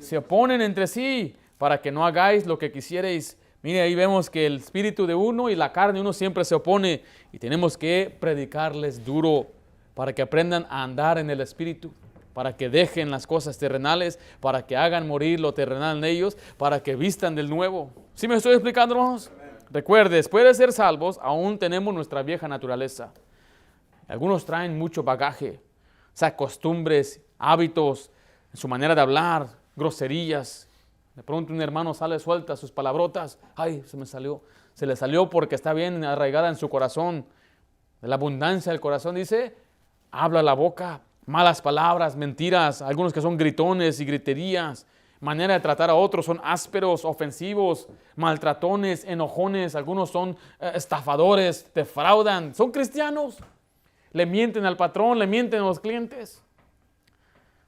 Se oponen entre sí para que no hagáis lo que quisierais. Mire, ahí vemos que el espíritu de uno y la carne de uno siempre se opone y tenemos que predicarles duro para que aprendan a andar en el espíritu, para que dejen las cosas terrenales, para que hagan morir lo terrenal en ellos, para que vistan del nuevo. ¿Sí me estoy explicando, hermanos? Recuerde, después de ser salvos, aún tenemos nuestra vieja naturaleza. Algunos traen mucho bagaje, o sea, costumbres, hábitos, su manera de hablar, groserías. De pronto un hermano sale suelta sus palabrotas. Ay, se le salió porque está bien arraigada en su corazón. De la abundancia del corazón, dice, habla la boca, malas palabras, mentiras, algunos que son gritones y griterías. Manera de tratar a otros, son ásperos, ofensivos, maltratones, enojones. Algunos son estafadores, defraudan. Son cristianos. Le mienten al patrón, le mienten a los clientes.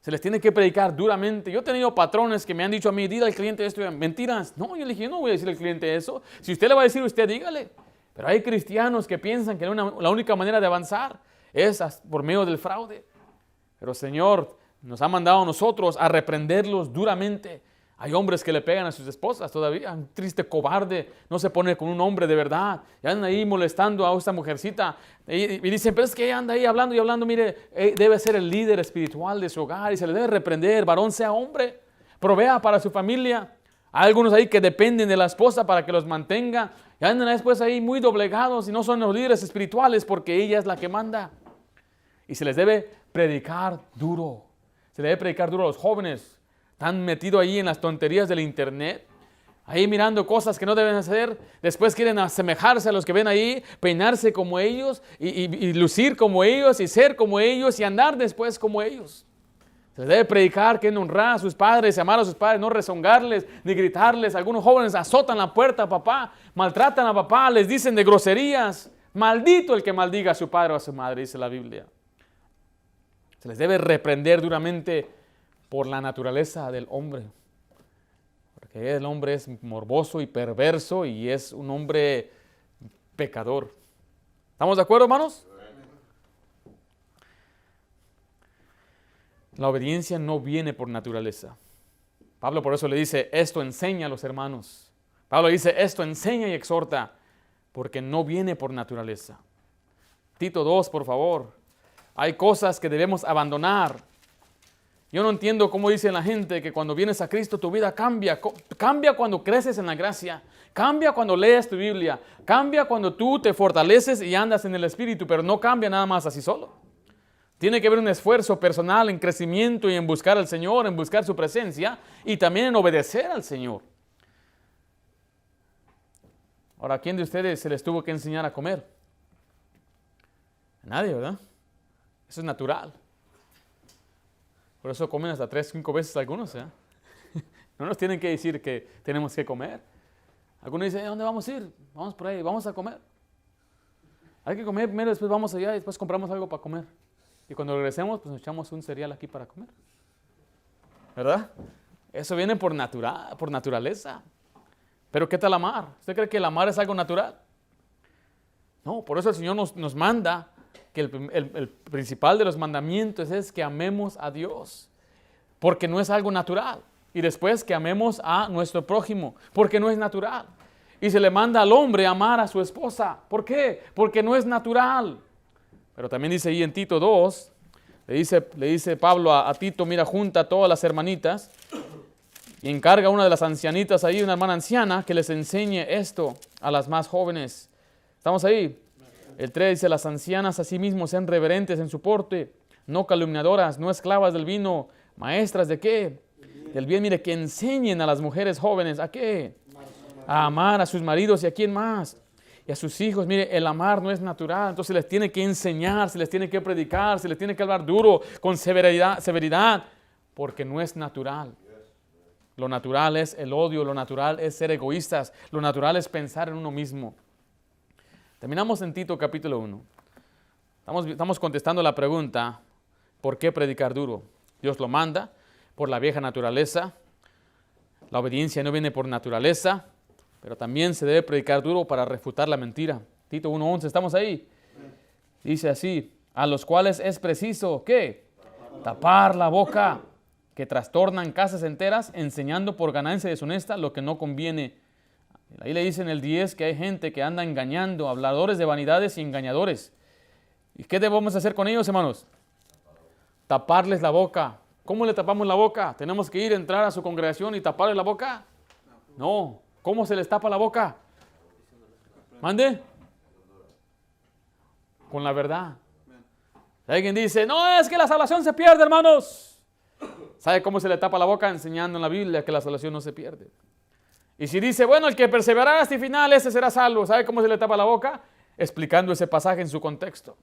Se les tiene que predicar duramente. Yo he tenido patrones que me han dicho a mí, dile al cliente esto, mentiras. No, yo le dije, yo no voy a decir al cliente eso. Si usted le va a decir, usted dígale. Pero hay cristianos que piensan que la única manera de avanzar es por medio del fraude. Pero Señor nos ha mandado a nosotros a reprenderlos duramente. Hay hombres que le pegan a sus esposas todavía. Un triste cobarde no se pone con un hombre de verdad. Y andan ahí molestando a esta mujercita. Y dicen, pero es que ella anda ahí hablando y hablando. Mire, debe ser el líder espiritual de su hogar y se le debe reprender. Varón sea hombre. Provea para su familia. Hay algunos ahí que dependen de la esposa para que los mantenga. Y andan después ahí muy doblegados y no son los líderes espirituales porque ella es la que manda. Y se les debe predicar duro. Se le debe predicar duro a los jóvenes. Están metidos ahí en las tonterías del internet. ahí mirando cosas que no deben hacer. Después quieren asemejarse a los que ven ahí, peinarse como ellos y lucir como ellos y ser como ellos y andar después como ellos. Se les debe predicar que en honrar a sus padres, amar a sus padres, no rezongarles ni gritarles. Algunos jóvenes azotan la puerta a papá, maltratan a papá, les dicen de groserías. Maldito el que maldiga a su padre o a su madre, dice la Biblia. Se les debe reprender duramente por la naturaleza del hombre. Porque el hombre es morboso y perverso y es un hombre pecador. ¿Estamos de acuerdo, hermanos? La obediencia no viene por naturaleza. Pablo por eso le dice, esto enseña a los hermanos. Pablo dice, esto enseña y exhorta, porque no viene por naturaleza. Tito 2, por favor. Hay cosas que debemos abandonar. Yo no entiendo cómo dice la gente que cuando vienes a Cristo tu vida cambia. Cambia cuando creces en la gracia. Cambia cuando lees tu Biblia. Cambia cuando tú te fortaleces y andas en el Espíritu, pero no cambia nada más así solo. Tiene que haber un esfuerzo personal en crecimiento y en buscar al Señor, en buscar su presencia y también en obedecer al Señor. Ahora, ¿a quién de ustedes se les tuvo que enseñar a comer? A nadie, ¿verdad? Eso es natural. Por eso comen hasta 3, 5 veces algunos, ¿eh? No nos tienen que decir que tenemos que comer. Algunos dicen, ¿a dónde vamos a ir? Vamos por ahí, vamos a comer. Hay que comer primero, después vamos allá y después compramos algo para comer. Y cuando regresemos, pues nos echamos un cereal aquí para comer. ¿Verdad? Eso viene por naturaleza. Pero ¿qué tal amar? ¿Usted cree que el amar es algo natural? No, por eso el Señor nos manda que el principal de los mandamientos es que amemos a Dios. Porque no es algo natural. Y después que amemos a nuestro prójimo. Porque no es natural. Y se le manda al hombre amar a su esposa. ¿Por qué? Porque no es natural. Pero también dice ahí en Tito 2, le dice Pablo a Tito, mira, junta a todas las hermanitas y encarga a una de las ancianitas ahí, una hermana anciana, que les enseñe esto a las más jóvenes. ¿Estamos ahí? El 3 dice, las ancianas asimismo sean reverentes en su porte, no calumniadoras, no esclavas del vino, maestras ¿de qué? Del bien, mire, que enseñen a las mujeres jóvenes, ¿a qué? A amar a sus maridos y a quién más. Y a sus hijos, mire, el amar no es natural, entonces les tiene que enseñar, se les tiene que predicar, se les tiene que hablar duro, con severidad, porque no es natural. Lo natural es el odio, lo natural es ser egoístas, lo natural es pensar en uno mismo. Terminamos en Tito capítulo 1. Estamos contestando la pregunta, ¿por qué predicar duro? Dios lo manda por la vieja naturaleza, la obediencia no viene por naturaleza, pero también se debe predicar duro para refutar la mentira. Tito 1:11, ¿estamos ahí? Dice así, a los cuales es preciso, ¿qué? Tapar la boca, que trastornan casas enteras, enseñando por ganancia deshonesta lo que no conviene. Ahí le dice en el 10 que hay gente que anda engañando, habladores de vanidades y engañadores. ¿Y qué debemos hacer con ellos, hermanos? Taparles la boca. ¿Cómo le tapamos la boca? ¿Tenemos que ir a entrar a su congregación y taparle la boca? No. ¿Cómo se les tapa la boca? ¿Mande? Con la verdad. Alguien dice, no, es que la salvación se pierde, hermanos. ¿Sabe cómo se le tapa la boca? Enseñando en la Biblia que la salvación no se pierde. Y si dice, bueno, el que perseverará hasta el final, ese será salvo. ¿Sabe cómo se le tapa la boca? Explicando ese pasaje en su contexto.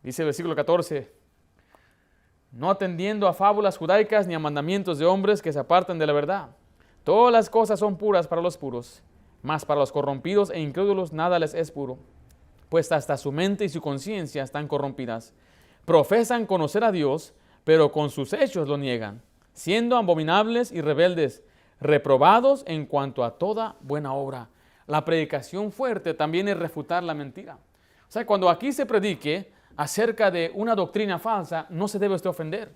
Dice el versículo 14, no atendiendo a fábulas judaicas ni a mandamientos de hombres que se apartan de la verdad. Todas las cosas son puras para los puros, mas para los corrompidos e incrédulos nada les es puro, pues hasta su mente y su conciencia están corrompidas. Profesan conocer a Dios, pero con sus hechos lo niegan, siendo abominables y rebeldes, reprobados en cuanto a toda buena obra. La predicación fuerte también es refutar la mentira. O sea, cuando aquí se predique acerca de una doctrina falsa, no se debe usted ofender.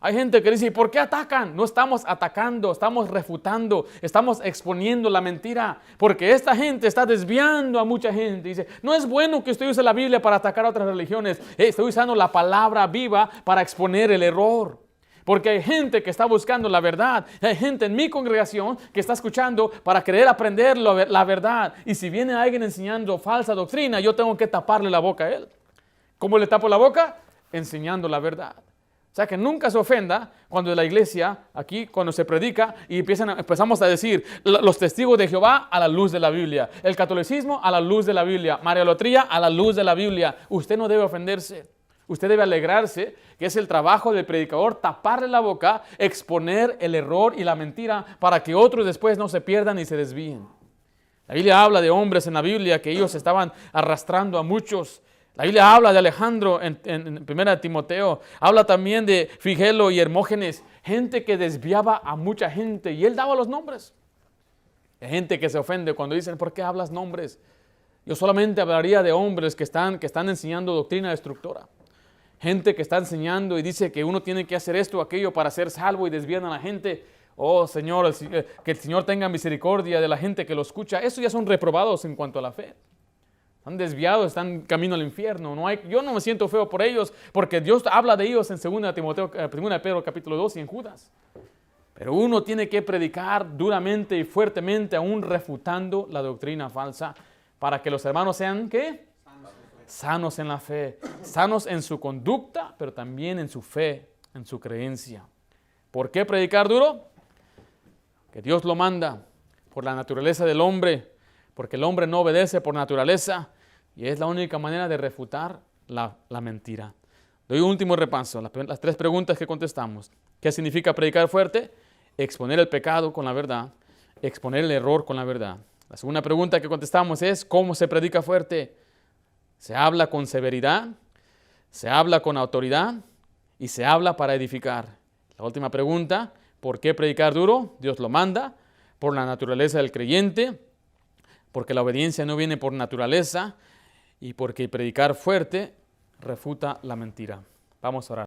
Hay gente que dice, ¿por qué atacan? No estamos atacando, estamos refutando, estamos exponiendo la mentira, porque esta gente está desviando a mucha gente. Dice, no es bueno que usted use la Biblia para atacar a otras religiones, estoy usando la palabra viva para exponer el error. Porque hay gente que está buscando la verdad, hay gente en mi congregación que está escuchando para querer aprender la verdad. Y si viene alguien enseñando falsa doctrina, yo tengo que taparle la boca a él. ¿Cómo le tapo la boca? Enseñando la verdad. O sea, que nunca se ofenda cuando la iglesia, aquí, cuando se predica y empezamos a decir, los testigos de Jehová a la luz de la Biblia, el catolicismo a la luz de la Biblia, mariolotría a la luz de la Biblia. Usted no debe ofenderse. Usted debe alegrarse, que es el trabajo del predicador, taparle la boca, exponer el error y la mentira para que otros después no se pierdan y se desvíen. La Biblia habla de hombres en la Biblia que ellos estaban arrastrando a muchos. La Biblia habla de Alejandro en 1 Timoteo. Habla también de Figelo y Hermógenes, gente que desviaba a mucha gente y él daba los nombres. Hay gente que se ofende cuando dicen, ¿por qué hablas nombres? Yo solamente hablaría de hombres que están enseñando doctrina destructora. Gente que está enseñando y dice que uno tiene que hacer esto o aquello para ser salvo y desvían a la gente. Oh Señor, que el Señor tenga misericordia de la gente que lo escucha. Esos ya son reprobados en cuanto a la fe. Están desviados, están camino al infierno. Yo no me siento feo por ellos, porque Dios habla de ellos en 2 Pedro capítulo 2 y en Judas. Pero uno tiene que predicar duramente y fuertemente, aún refutando la doctrina falsa, para que los hermanos sean, ¿qué? Sanos en la fe, sanos en su conducta, pero también en su fe, en su creencia. ¿Por qué predicar duro? Que Dios lo manda por la naturaleza del hombre, porque el hombre no obedece por naturaleza y es la única manera de refutar la mentira. Doy un último repaso, las 3 preguntas que contestamos. ¿Qué significa predicar fuerte? Exponer el pecado con la verdad, exponer el error con la verdad. La segunda pregunta que contestamos es, ¿cómo se predica fuerte? Se habla con severidad, se habla con autoridad y se habla para edificar. La última pregunta, ¿por qué predicar duro? Dios lo manda, por la naturaleza del creyente, porque la obediencia no viene por naturaleza y porque predicar fuerte refuta la mentira. Vamos a orar.